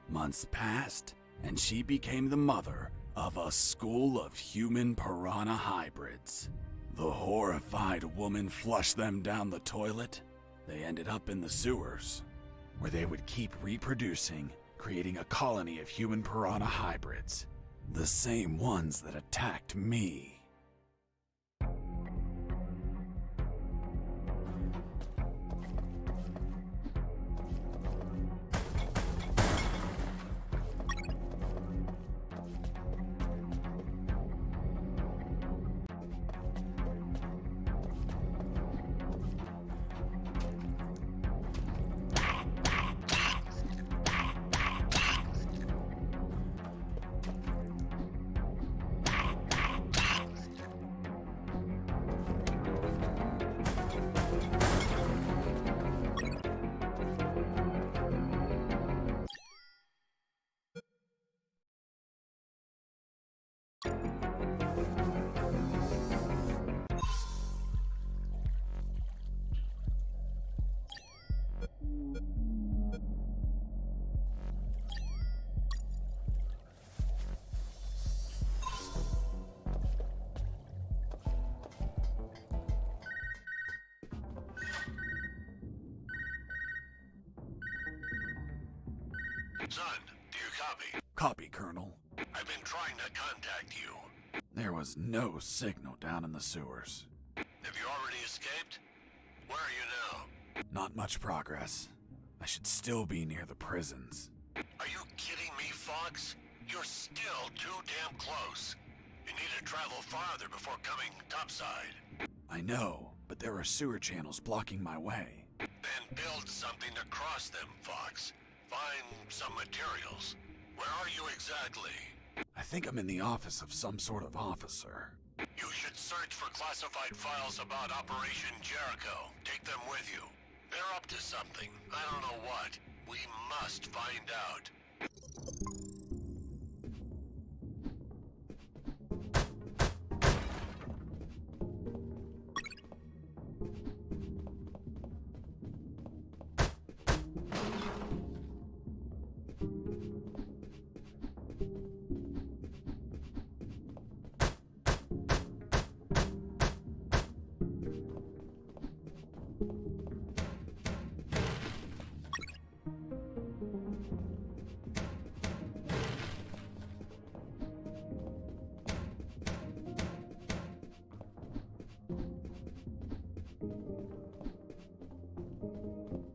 Months passed, and she became the mother of a school of human piranha hybrids. The horrified woman flushed them down the toilet. They ended up in the sewers, where they would keep reproducing, creating a colony of human piranha hybrids, the same ones that attacked me. Son, do you copy? Copy, Colonel. I've been trying to contact you. There was no signal down in the sewers. Have you already escaped? Where are you now? Not much progress. I should still be near the prisons. Are you kidding me, Fox? You're still too damn close. You need to travel farther before coming topside. I know, but there are sewer channels blocking my way. Then build something to cross them, Fox. Find some materials. Where are you exactly? I think I'm in the office of some sort of officer. You should search for classified files about Operation Jericho. Take them with you. They're up to something. I don't know what. We must find out.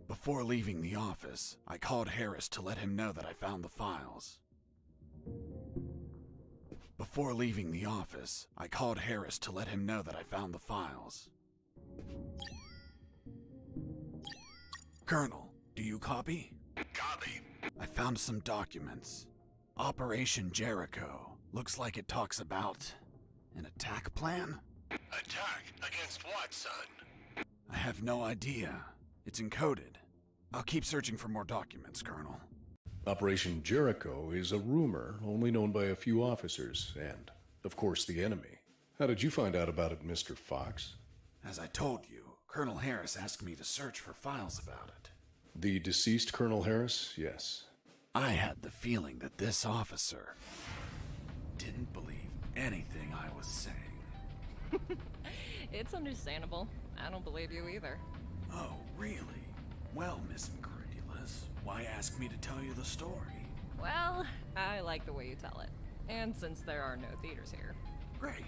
Before leaving the office, I called Harris to let him know that I found the files. Before leaving the office, I called Harris to let him know that I found the files. Colonel, do you copy? Copy. I found some documents. Operation Jericho. Looks like it talks about an attack plan? Attack? Against what, son? I have no idea. It's encoded. I'll keep searching for more documents, Colonel. Operation Jericho is a rumor only known by a few officers and, of course, the enemy. How did you find out about it, Mr. Fox? As I told you, Colonel Harris asked me to search for files about it. The deceased Colonel Harris? Yes. I had the feeling that this officer didn't believe anything I was saying. It's understandable. I don't believe you either. Oh, really? Well, Miss Incredulous, why ask me to tell you the story? Well, I like the way you tell it. And since there are no theaters here. Great.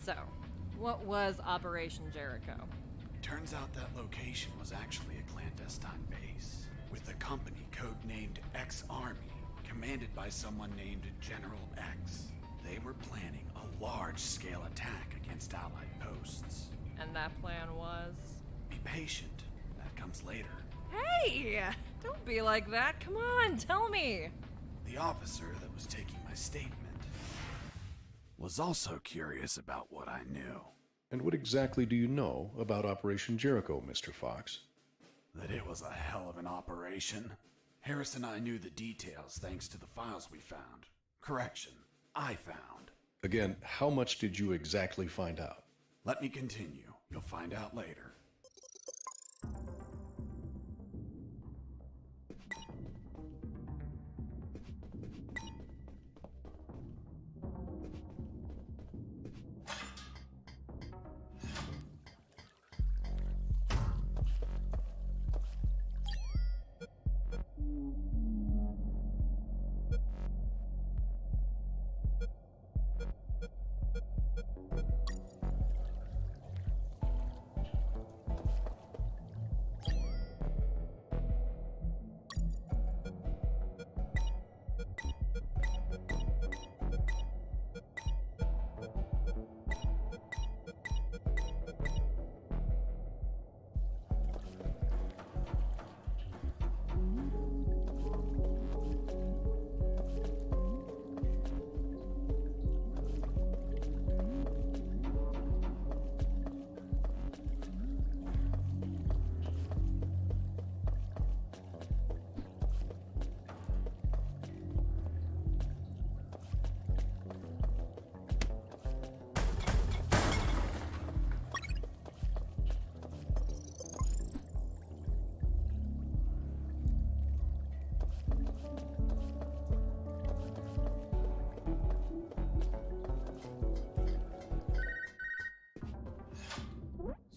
So, what was Operation Jericho? Turns out that location was actually a clandestine base, with a company codenamed X-Army, commanded by someone named General X. They were planning a large-scale attack against Allied posts. And that plan was? Be patient. That comes later. Hey! Don't be like that. Come on, tell me. The officer that was taking my statement was also curious about what I knew. And what exactly do you know about Operation Jericho, Mr. Fox? That it was a hell of an operation. Harris and I knew the details thanks to the files we found. Correction, I found. Again, how much did you exactly find out? Let me continue. You'll find out later.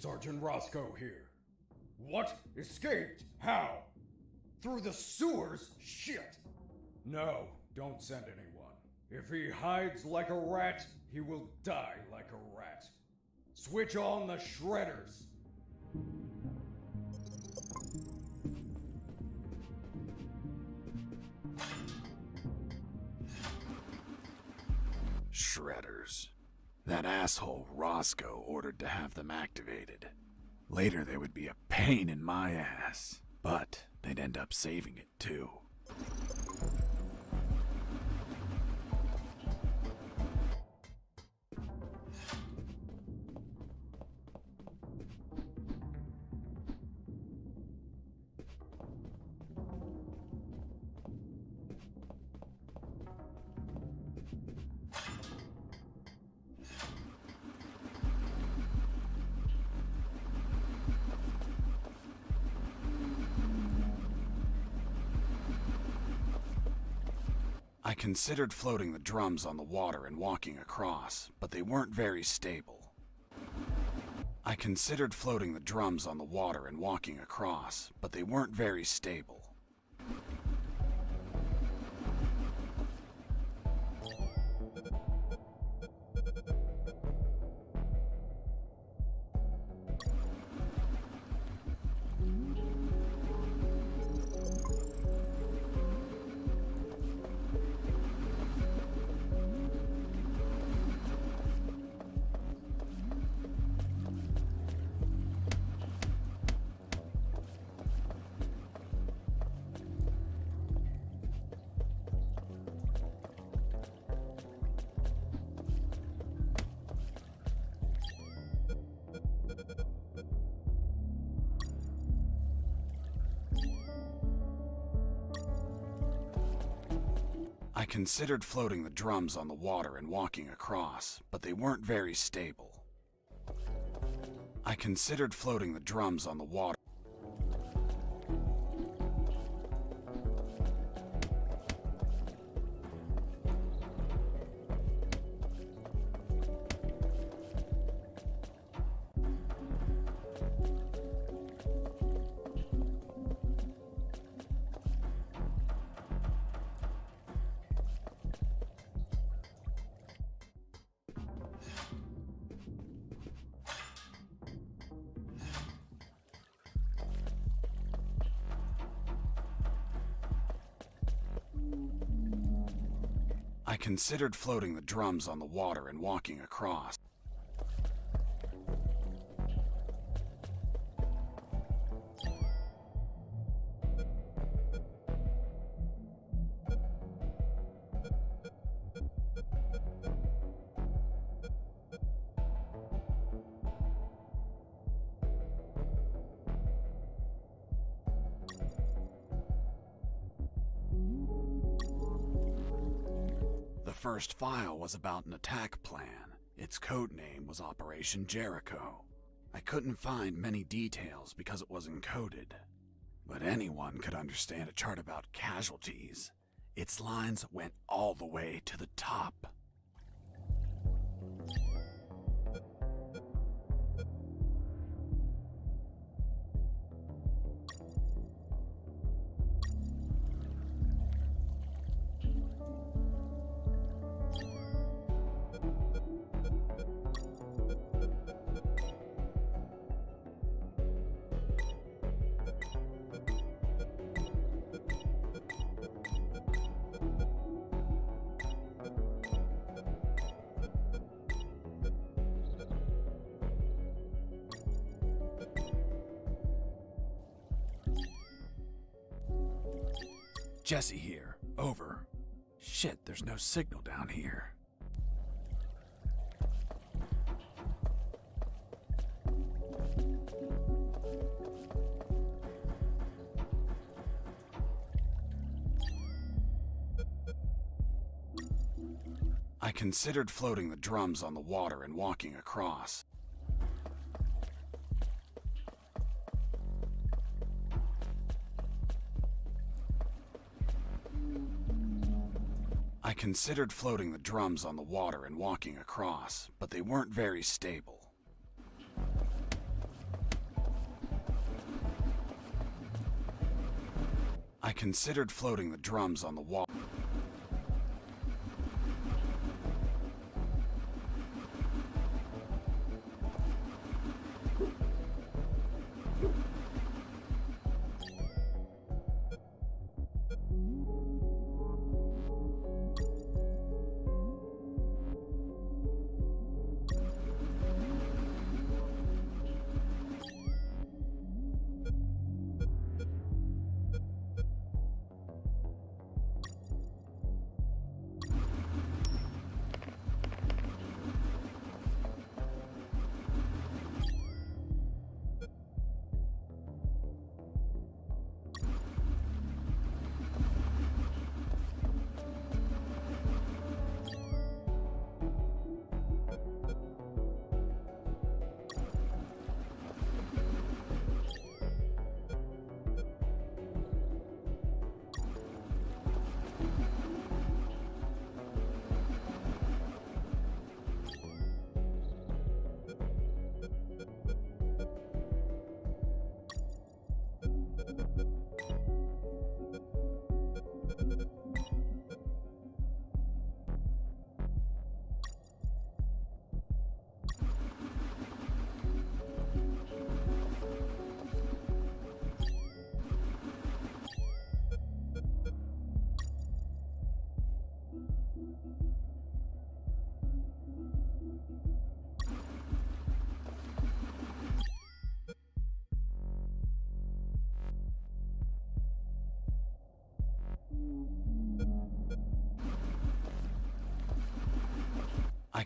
Sergeant Roscoe here. What? Escaped? How? Through the sewers? Shit! No, don't send anyone. If he hides like a rat, he will die like a rat. Switch on the shredders. Shredders. That asshole Roscoe ordered to have them activated. Later they would be a pain in my ass, but they'd end up saving it too. I considered floating the drums on the water and walking across, but they weren't very stable. I considered floating the drums on the water and walking across, but they weren't very stable. I considered floating the drums on the water and walking across, but they weren't very stable. I considered floating the drums on the water. I considered floating the drums on the water and walking across. The first file was about an attack plan. Its code name was Operation Jericho. I couldn't find many details because it was encoded. But anyone could understand a chart about casualties. Its lines went all the way to the top. Jesse here. Over. Shit, there's no signal down here. I considered floating the drums on the water and walking across. I considered floating the drums on the water and walking across, but they weren't very stable. I considered floating the drums on the water.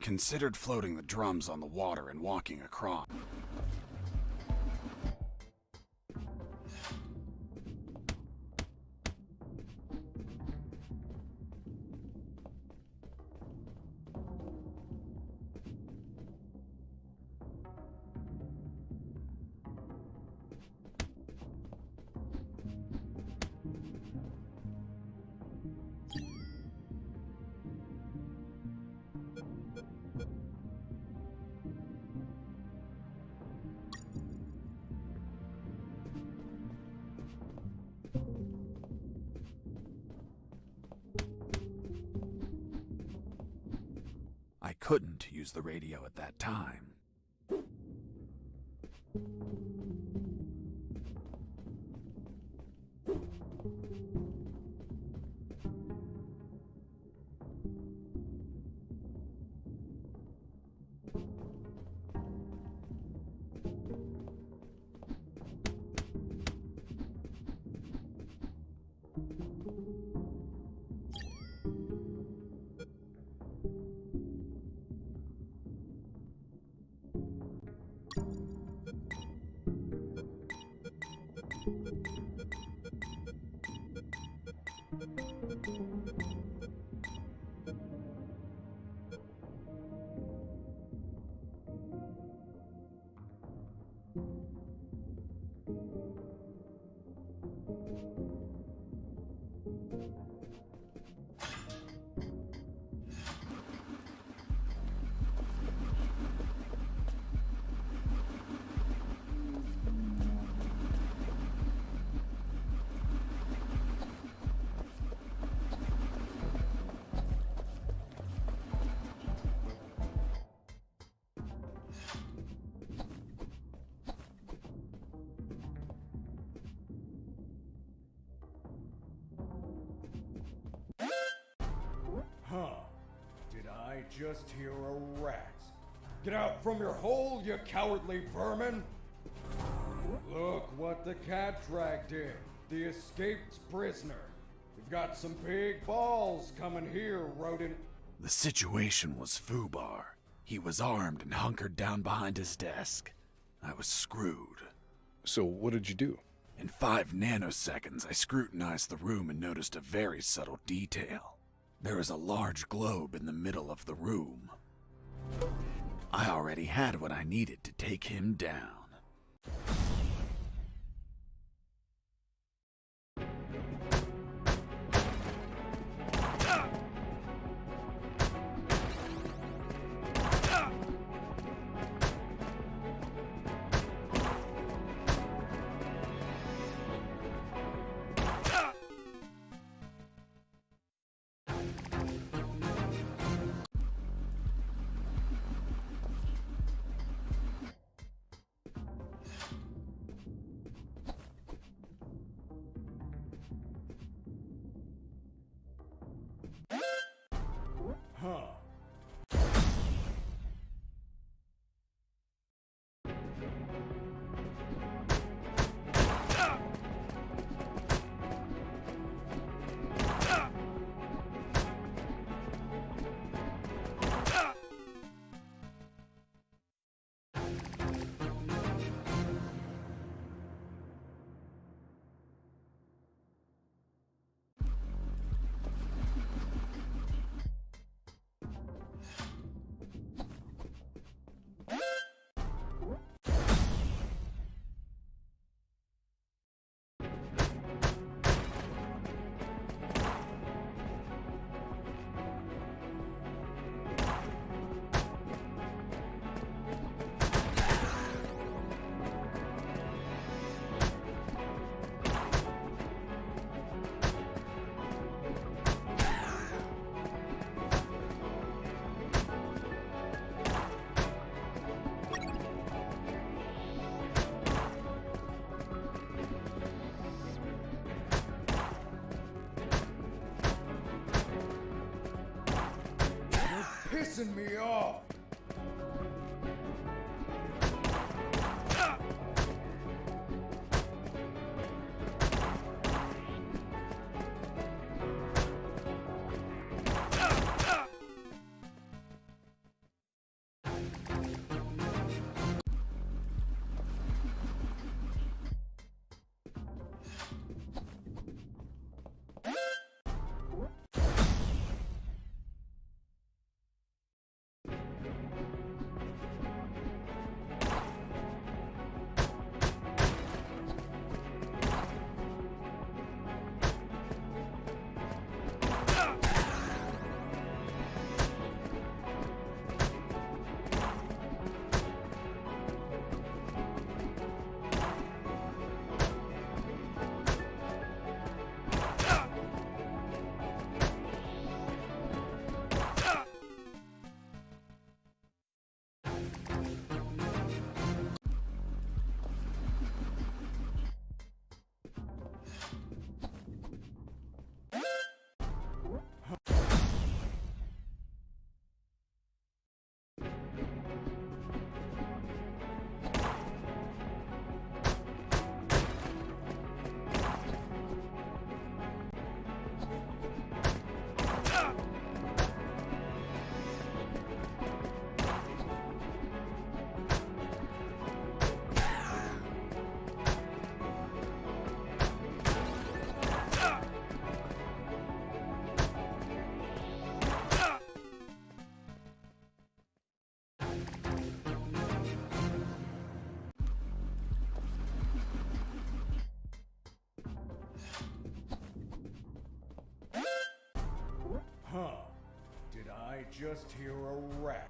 considered floating the drums on the water and walking across. I couldn't use the radio at that time. Huh. Did I just hear a rat? Get out from your hole, you cowardly vermin! Look what the cat dragged in. The escaped prisoner. You've got some big balls coming here, rodent. The situation was foobar. He was armed and hunkered down behind his desk. I was screwed. So what did you do? In 5 nanoseconds, I scrutinized the room and noticed a very subtle detail. There was a large globe in the middle of the room. I already had what I needed to take him down. Huh. Pissing me off! Huh. Did I just hear a rat?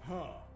Huh.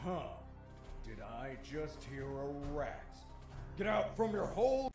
Huh. Did I just hear a rat? Get out from your hole!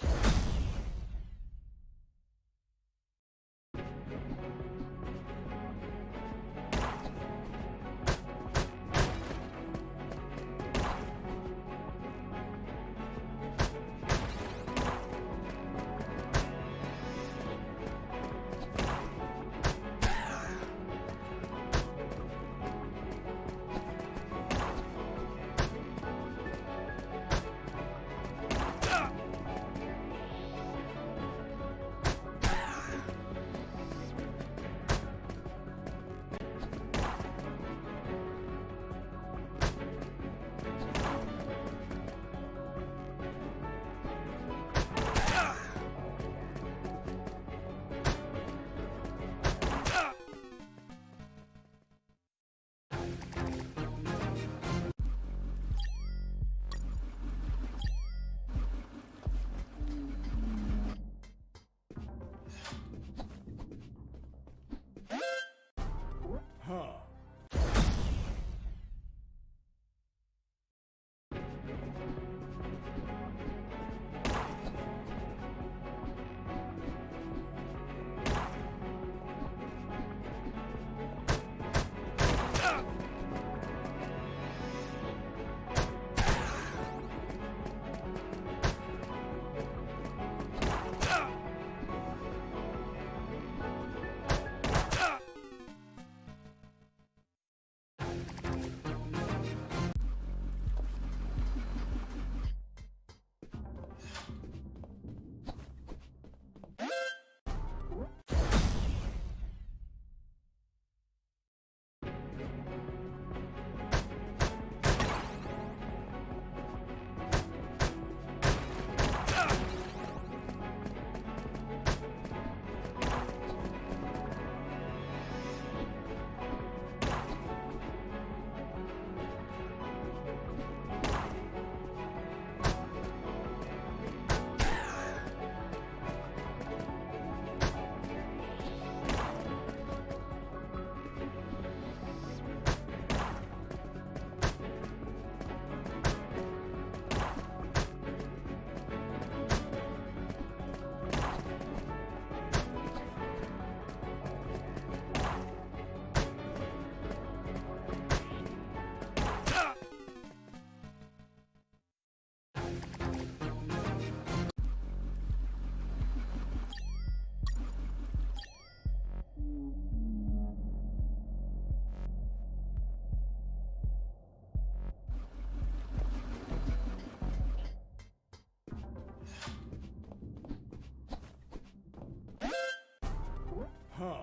Huh.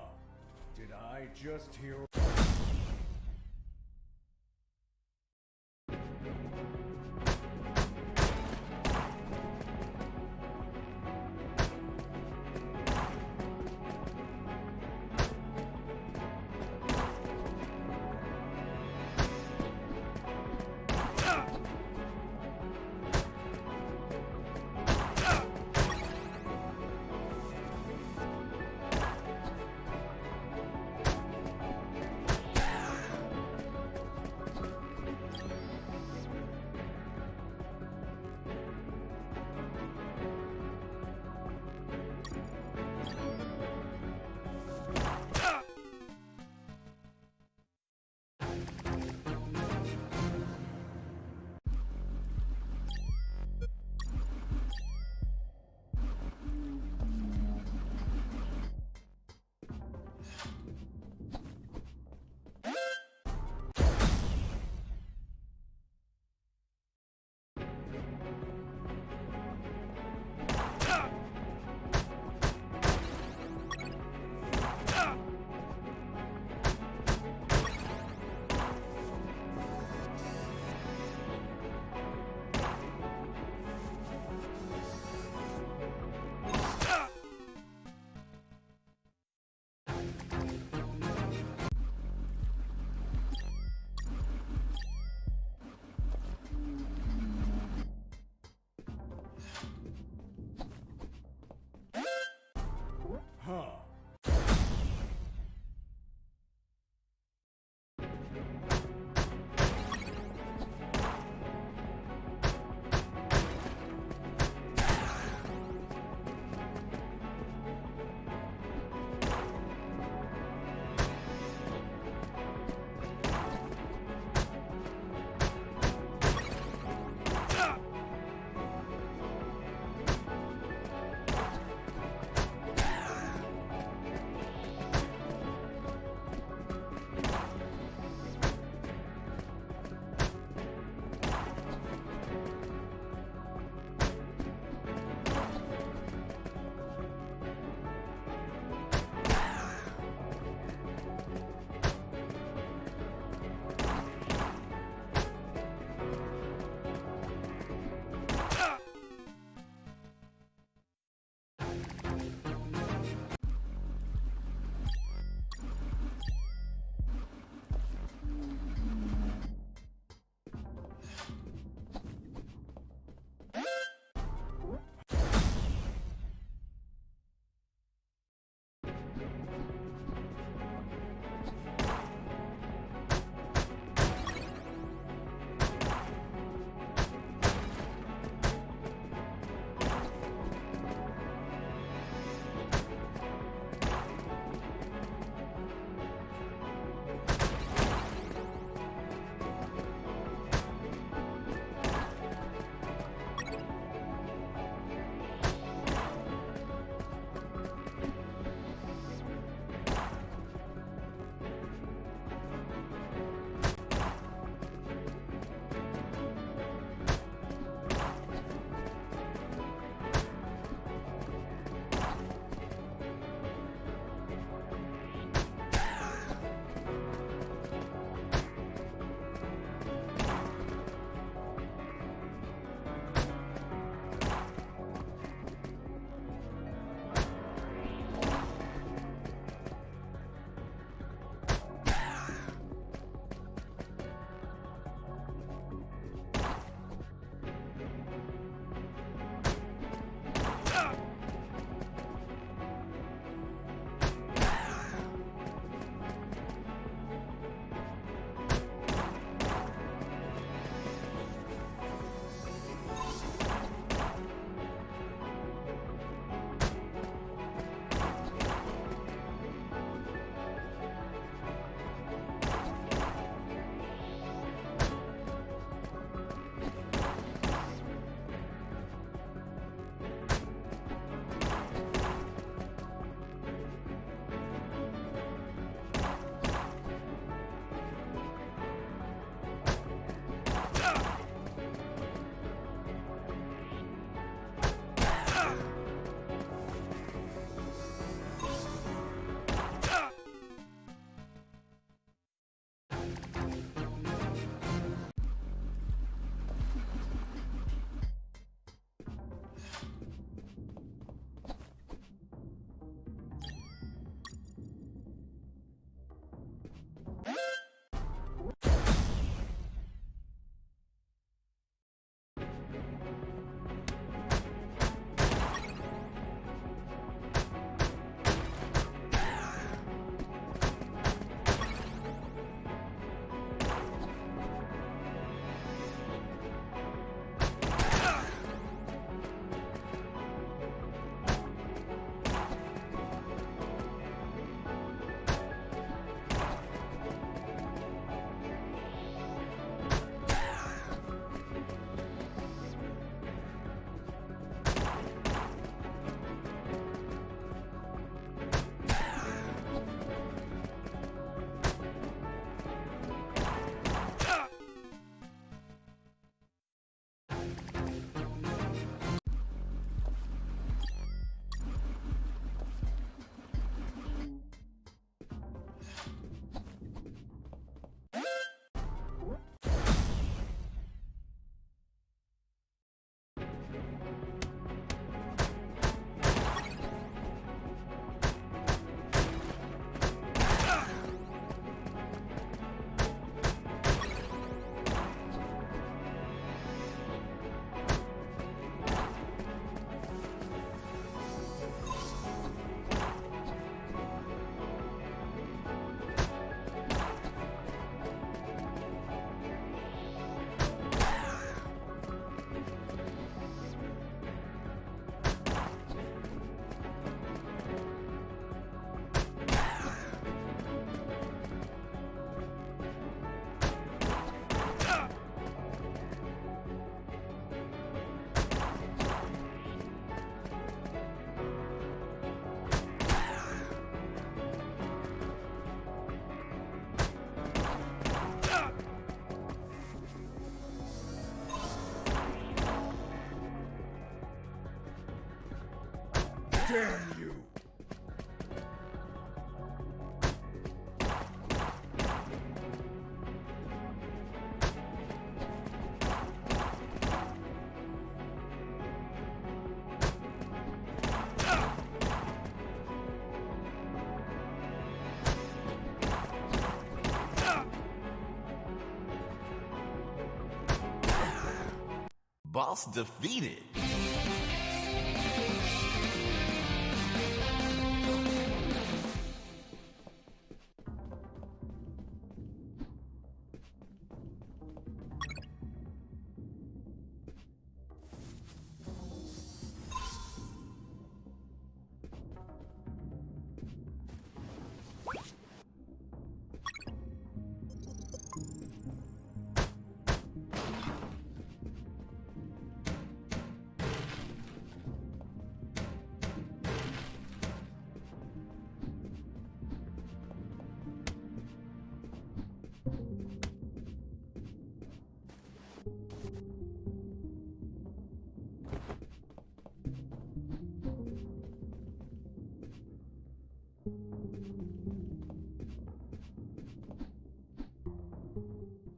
Did I just hear... Huh. Damn you! Boss defeated.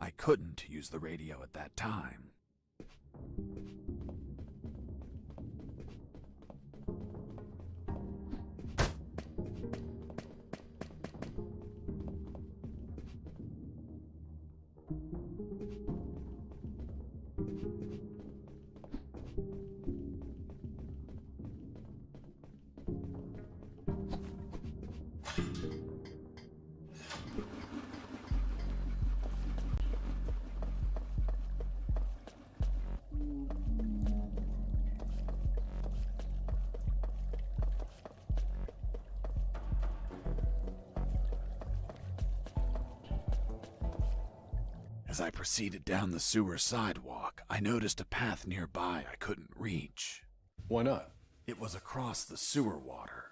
I couldn't use the radio at that time. As I proceeded down the sewer sidewalk, I noticed a path nearby I couldn't reach. Why not? It was across the sewer water.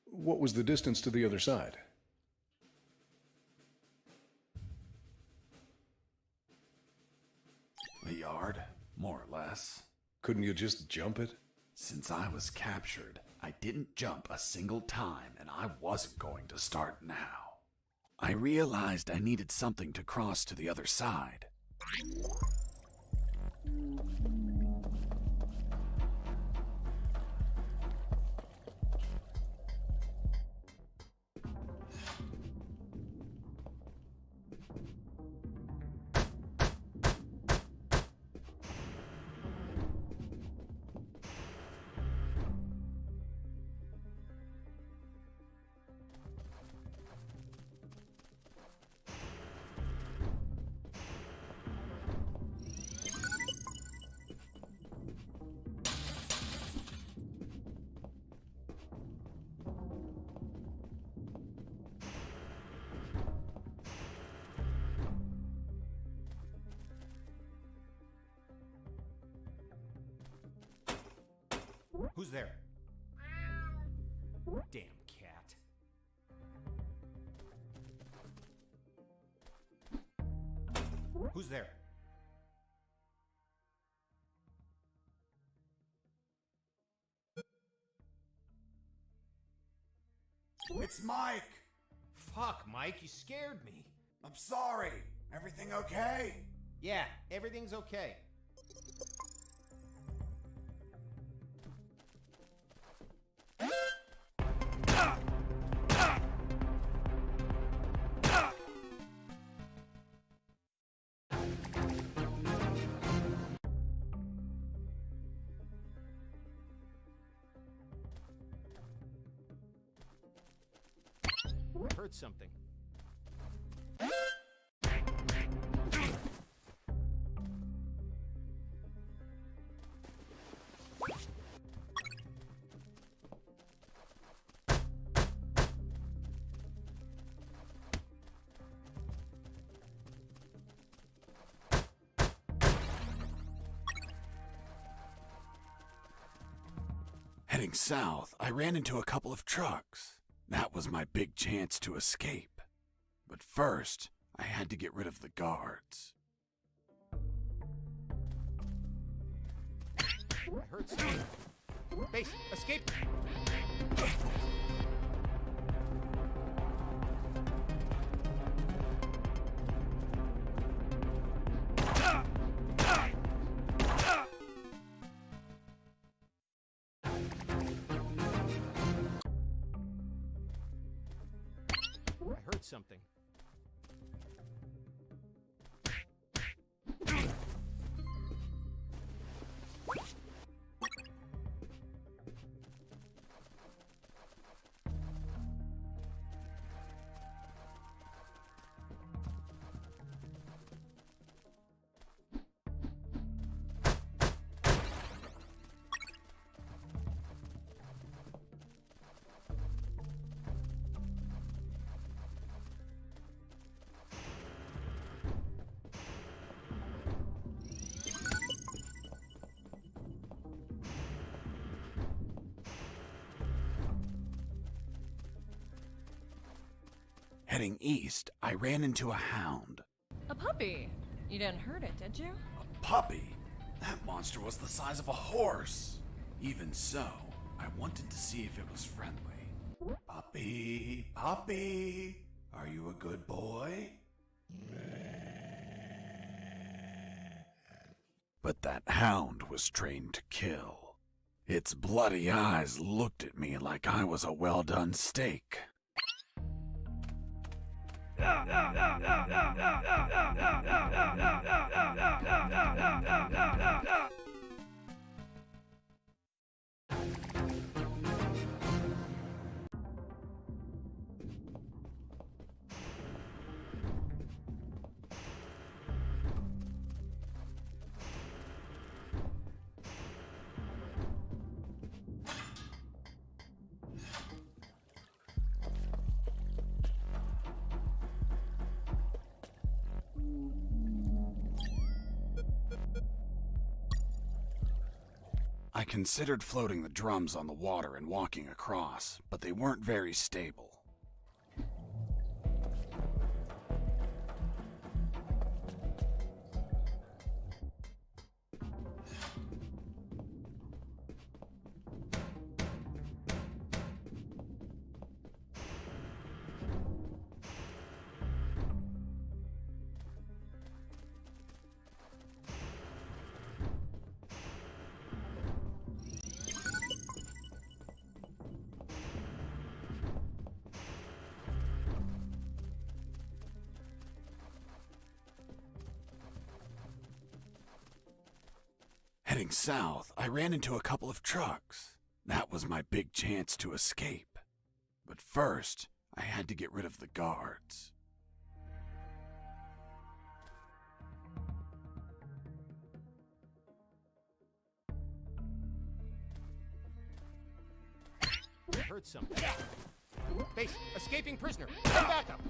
What was the distance to the other side? A yard, more or less. Couldn't you just jump it? Since I was captured, I didn't jump a single time, and I wasn't going to start now. I realized I needed something to cross to the other side. Who's there? Damn cat. Who's there? It's Mike! Fuck, Mike, you scared me. I'm sorry. Everything okay? Yeah, everything's okay. I heard something. Heading south, I ran into a couple of trucks. That was my big chance to escape. But first, I had to get rid of the guards. I heard something. Base, escape! I heard something. Heading east, I ran into a hound. A puppy. You didn't hurt it, did you? A puppy? That monster was the size of a horse. Even so, I wanted to see if it was friendly. Puppy, puppy, are you a good boy? But that hound was trained to kill. Its bloody eyes looked at me like I was a well-done steak. I considered floating the drums on the water and walking across, but they weren't very stable. Heading south, I ran into a couple of trucks. That was my big chance to escape. But first, I had to get rid of the guards. I heard something. Base, escaping prisoner. Come back up.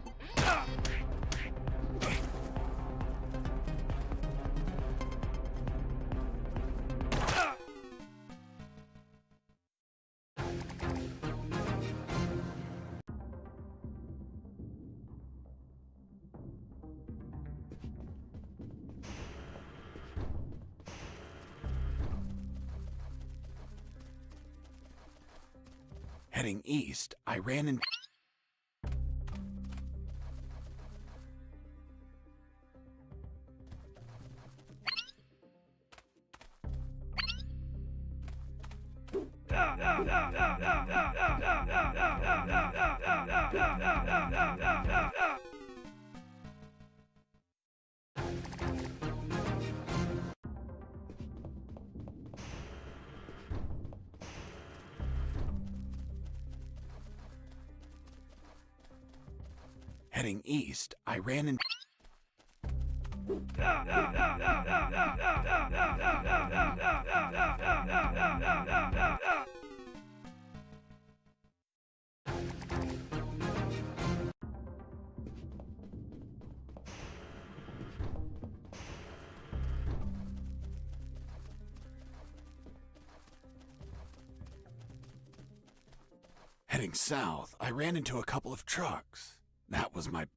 Heading east, I ran into... Heading east, I ran into... Heading south, I ran into a couple of trucks. That was my...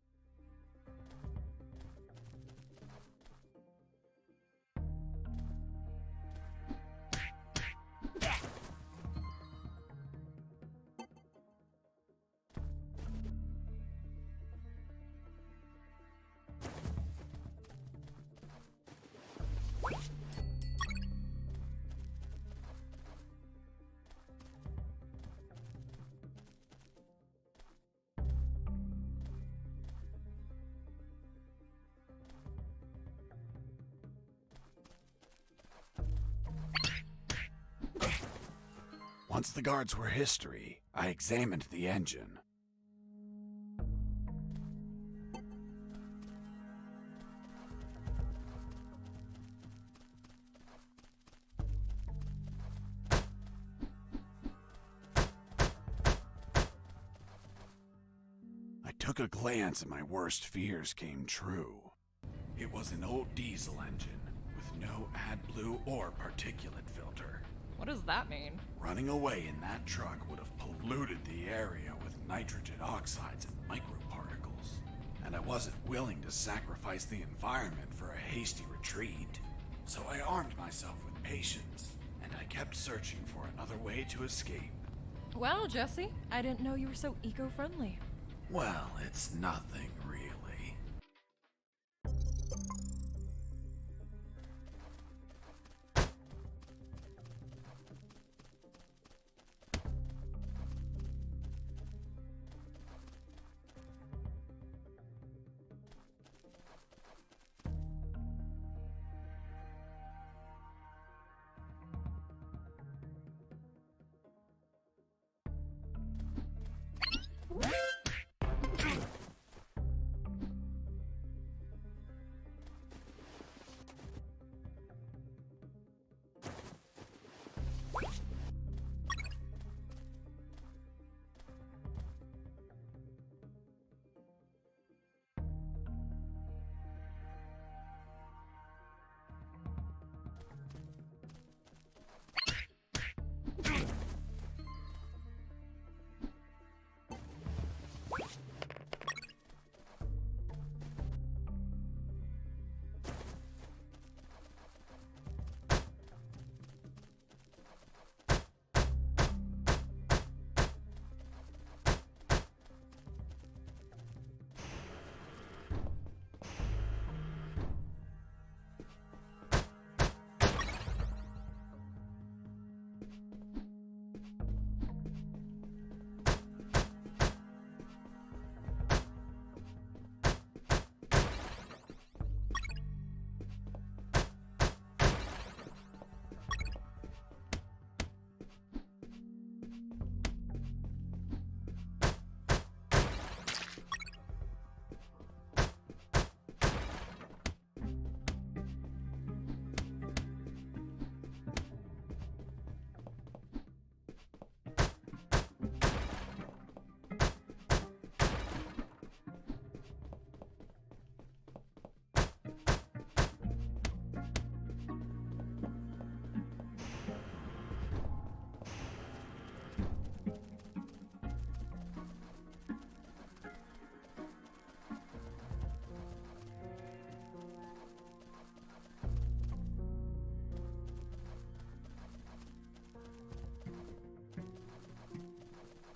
Once the guards were history, I examined the engine. I took a glance and my worst fears came true. It was an old diesel engine with no AdBlue or particulate filter. What does that mean? Running away in that truck would have polluted the area with nitrogen oxides and microparticles. And I wasn't willing to sacrifice the environment for a hasty retreat. So I armed myself with patience, and I kept searching for another way to escape. Well, Jesse, I didn't know you were so eco-friendly. Well, it's nothing really.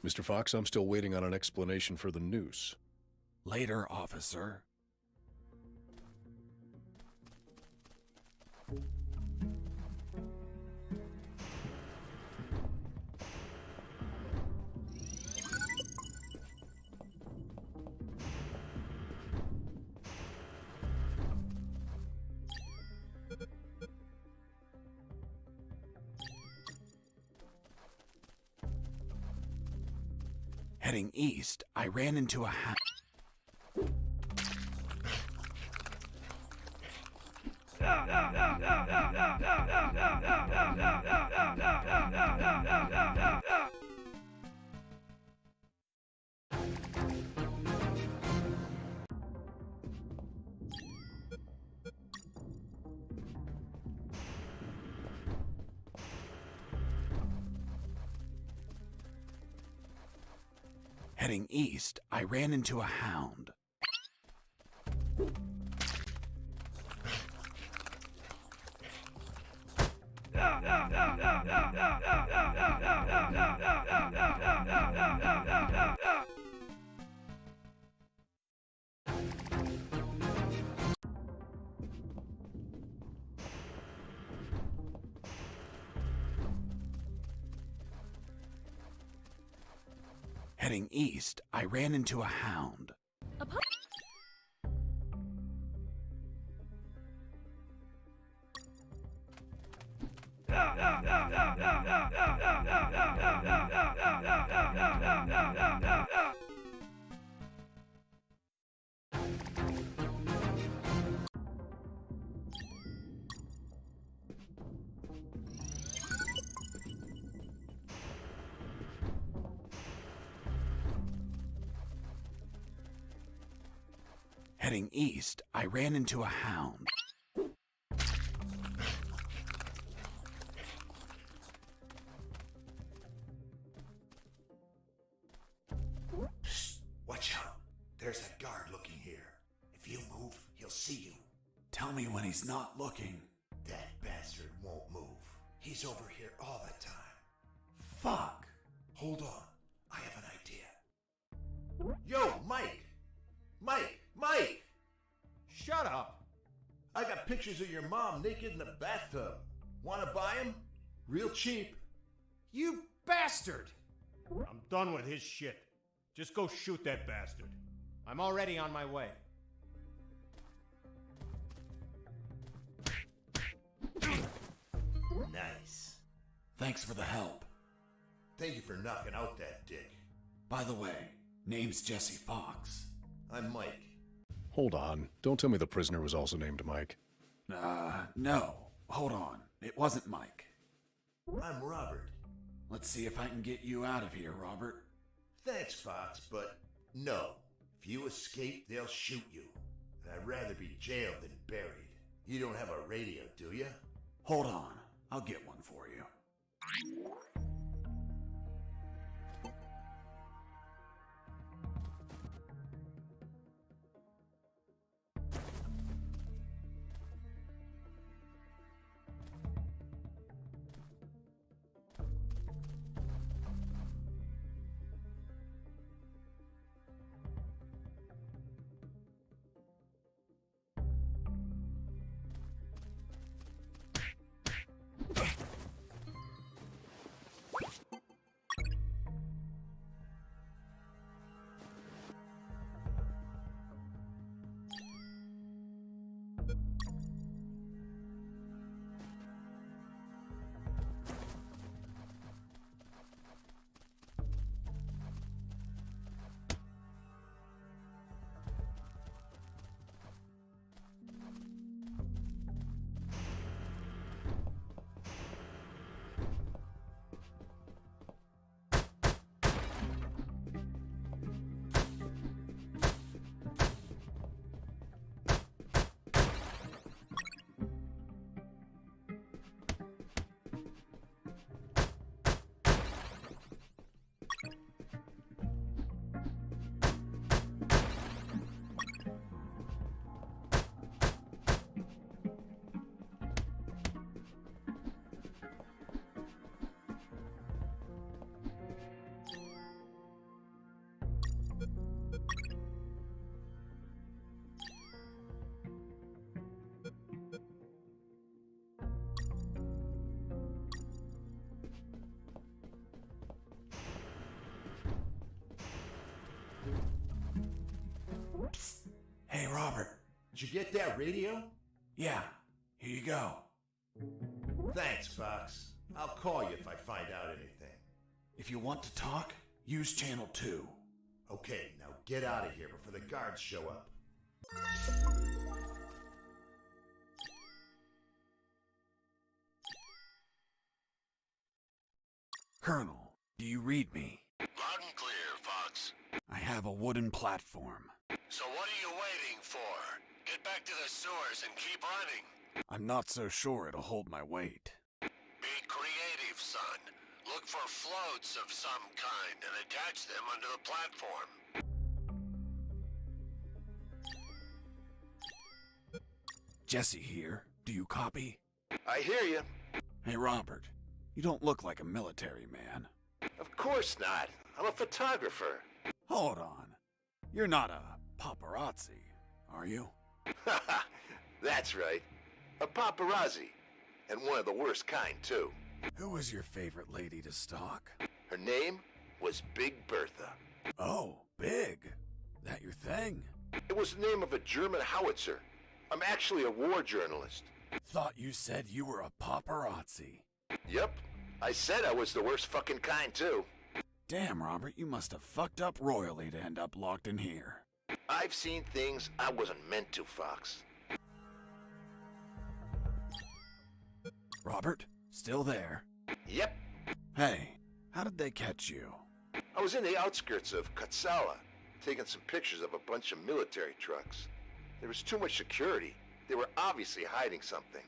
Mr. Fox, I'm still waiting on an explanation for the noose. Later, officer. Heading east, I ran into a house. Heading east, I ran into a hound. Heading east, I ran into a hound. Heading east, I ran into a hound. Shh, watch out. There's a guard looking here. If you move, he'll see you. Tell me when he's not looking. That bastard won't move. He's over here all the time. Fuck. Hold on. I have an idea. Yo, Mike! Mike! Shut up! I got pictures of your mom naked in the bathtub. Wanna buy them? Real cheap. You bastard! I'm done with his shit. Just go shoot that bastard. I'm already on my way. Nice. Thanks for the help. Thank you for knocking out that dick. By the way, name's Jesse Fox. I'm Mike. Hold on. Don't tell me the prisoner was also named Mike. No. Hold on. It wasn't Mike. I'm Robert. Let's see if I can get you out of here, Robert. Thanks, Fox, but no. If you escape, they'll shoot you. And I'd rather be jailed than buried. You don't have a radio, do you? Hold on. I'll get one for you. Hey, Robert. Did you get that radio? Yeah, here you go. Thanks, Fox. I'll call you if I find out anything. If you want to talk, use channel 2. Okay, now get out of here before the guards show up. Colonel, do you read me? Loud and clear, Fox. I have a wooden platform. So what are you waiting for? Get back to the sewers and keep running. I'm not so sure it'll hold my weight. Be creative, son. Look for floats of some kind and attach them under the platform. Jesse here. Do you copy? I hear you. Hey, Robert. You don't look like a military man. Of course not. I'm a photographer. Hold on. You're not a paparazzi, are you? That's right. A paparazzi. And one of the worst kind, too. Who was your favorite lady to stalk? Her name was Big Bertha. Oh, Big. That your thing? It was the name of a German howitzer. I'm actually a war journalist. Thought you said you were a paparazzi. Yep, I said I was the worst fucking kind, too. Damn, Robert, you must have fucked up royally to end up locked in here. I've seen things I wasn't meant to, Fox. Robert, still there? Yep. Hey, how did they catch you? I was in the outskirts of Katsala, taking some pictures of a bunch of military trucks. There was too much security. They were obviously hiding something.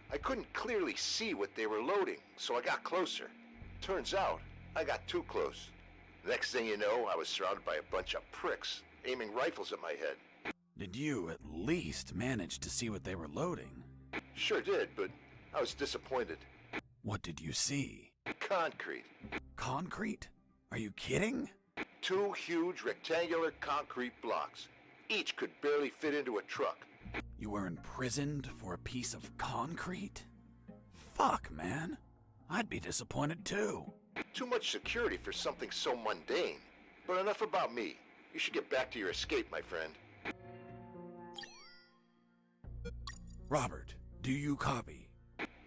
I couldn't clearly see what they were loading, so I got closer. Turns out, I got too close. Next thing you know, I was surrounded by a bunch of pricks, aiming rifles at my head. Did you at least manage to see what they were loading? Sure did, but I was disappointed. What did you see? Concrete. Concrete? Are you kidding? 2 huge rectangular concrete blocks. Each could barely fit into a truck. You were imprisoned for a piece of concrete? Fuck, man. I'd be disappointed too. Too much security for something so mundane. But enough about me. You should get back to your escape, my friend. Robert, do you copy?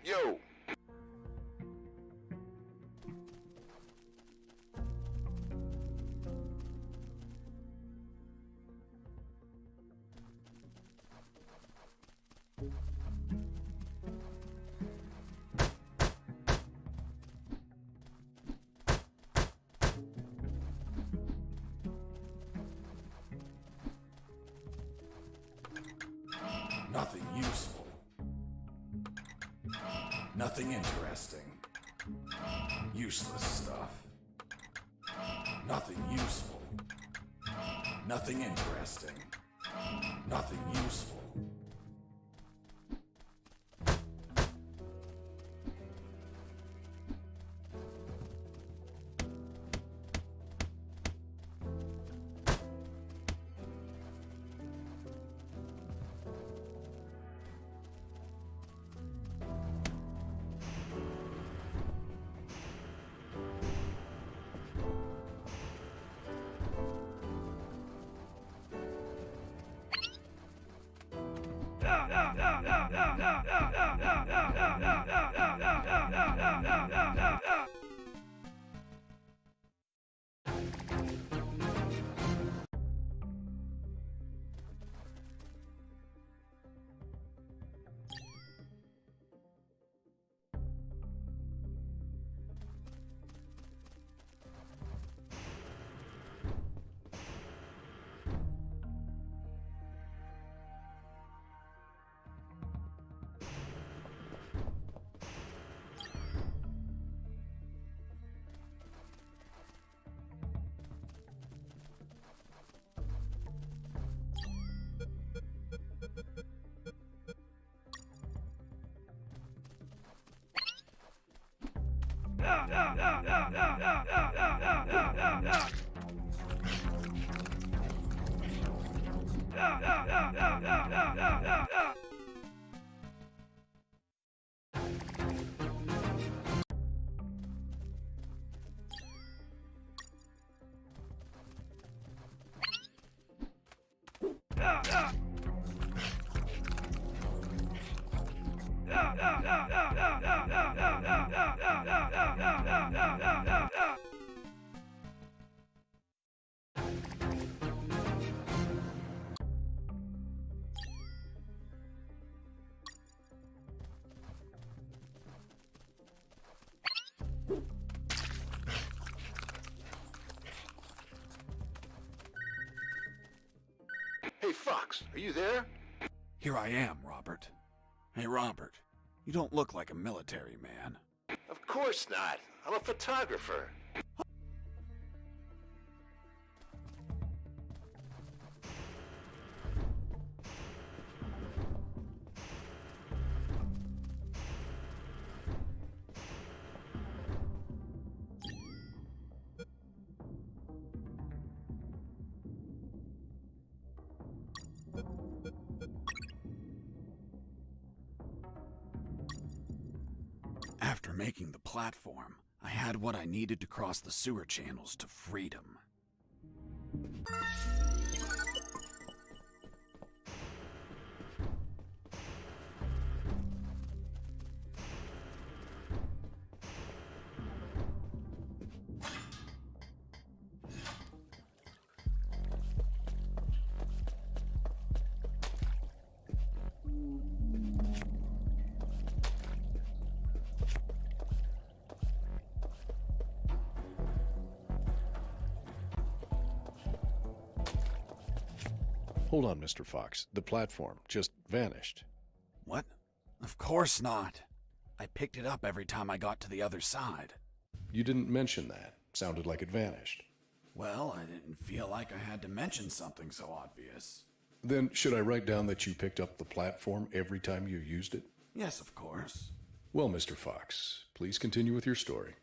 Yo! Nothing useful. Nothing interesting. Useless stuff. Nothing useful. Nothing interesting. Nothing useful. Hey, Fox, are you there? Here I am, Robert. Hey, Robert, you don't look like a military man. Of course not. I'm a photographer. After making the platform, I had what I needed to cross the sewer channels to freedom. Hold on, Mr. Fox. The platform just vanished. What? Of course not. I picked it up every time I got to the other side. You didn't mention that. Sounded like it vanished. Well, I didn't feel like I had to mention something so obvious. Then should I write down that you picked up the platform every time you used it? Yes, of course. Well, Mr. Fox, please continue with your story.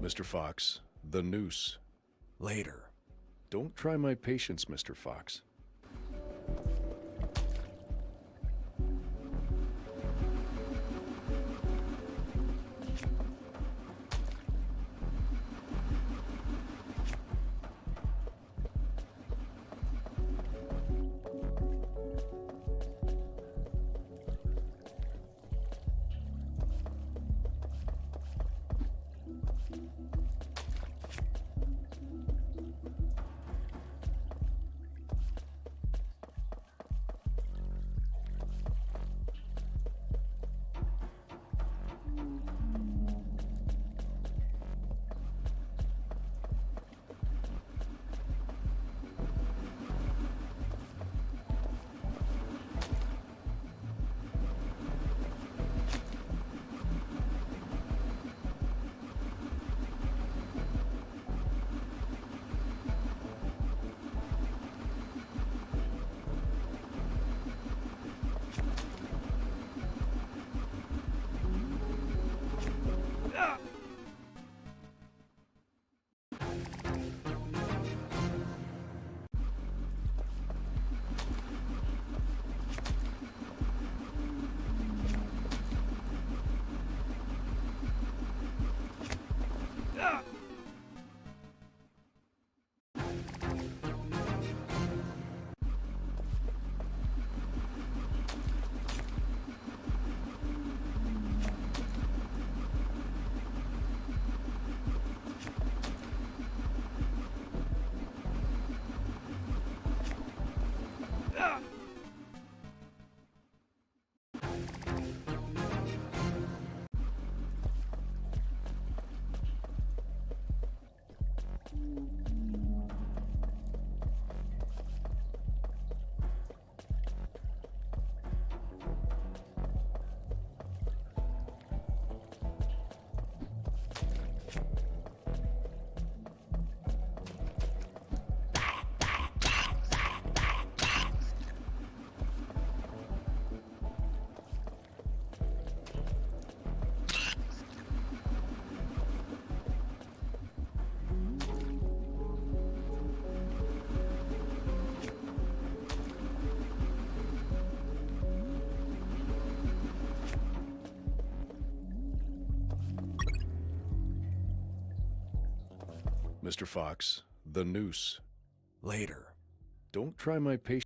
Mr. Fox, the noose. Later. Don't try my patience, Mr. Fox. Mr. Fox, the noose. Later. Don't try my patience.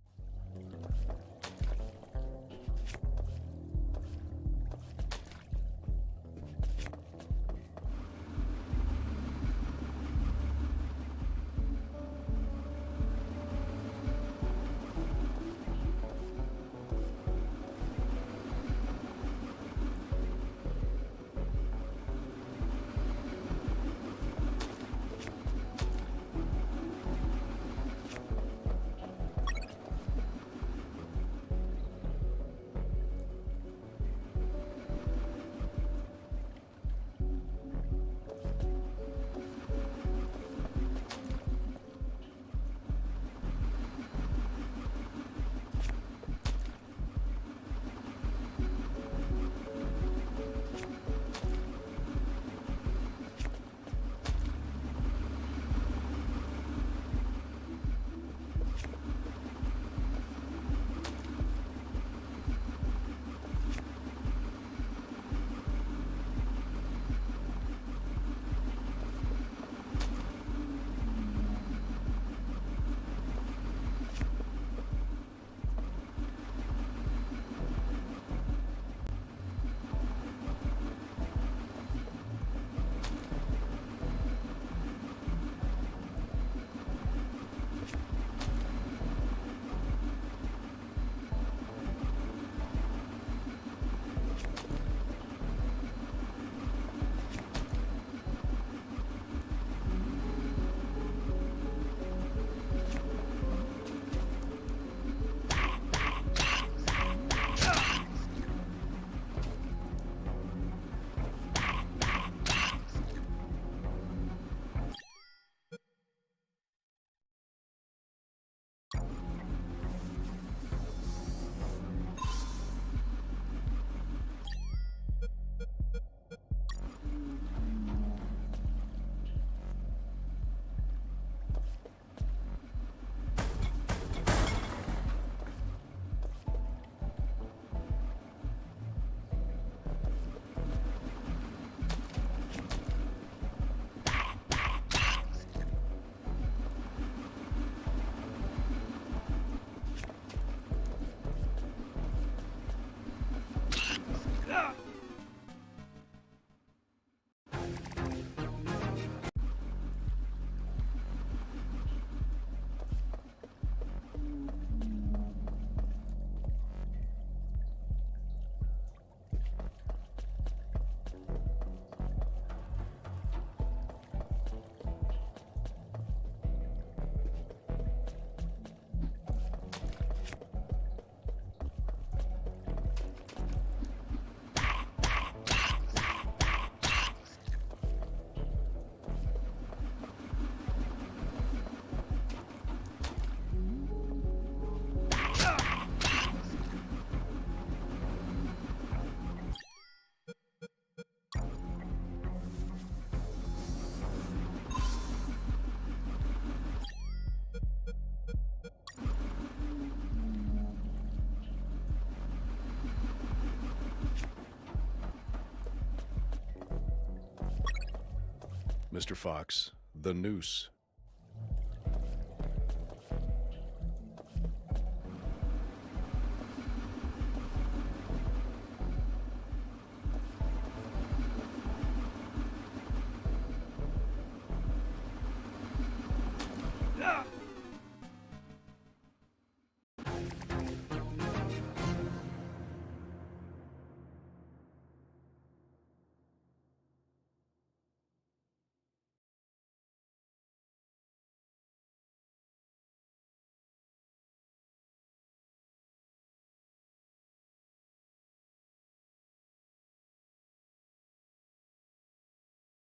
Mr. Fox, the noose.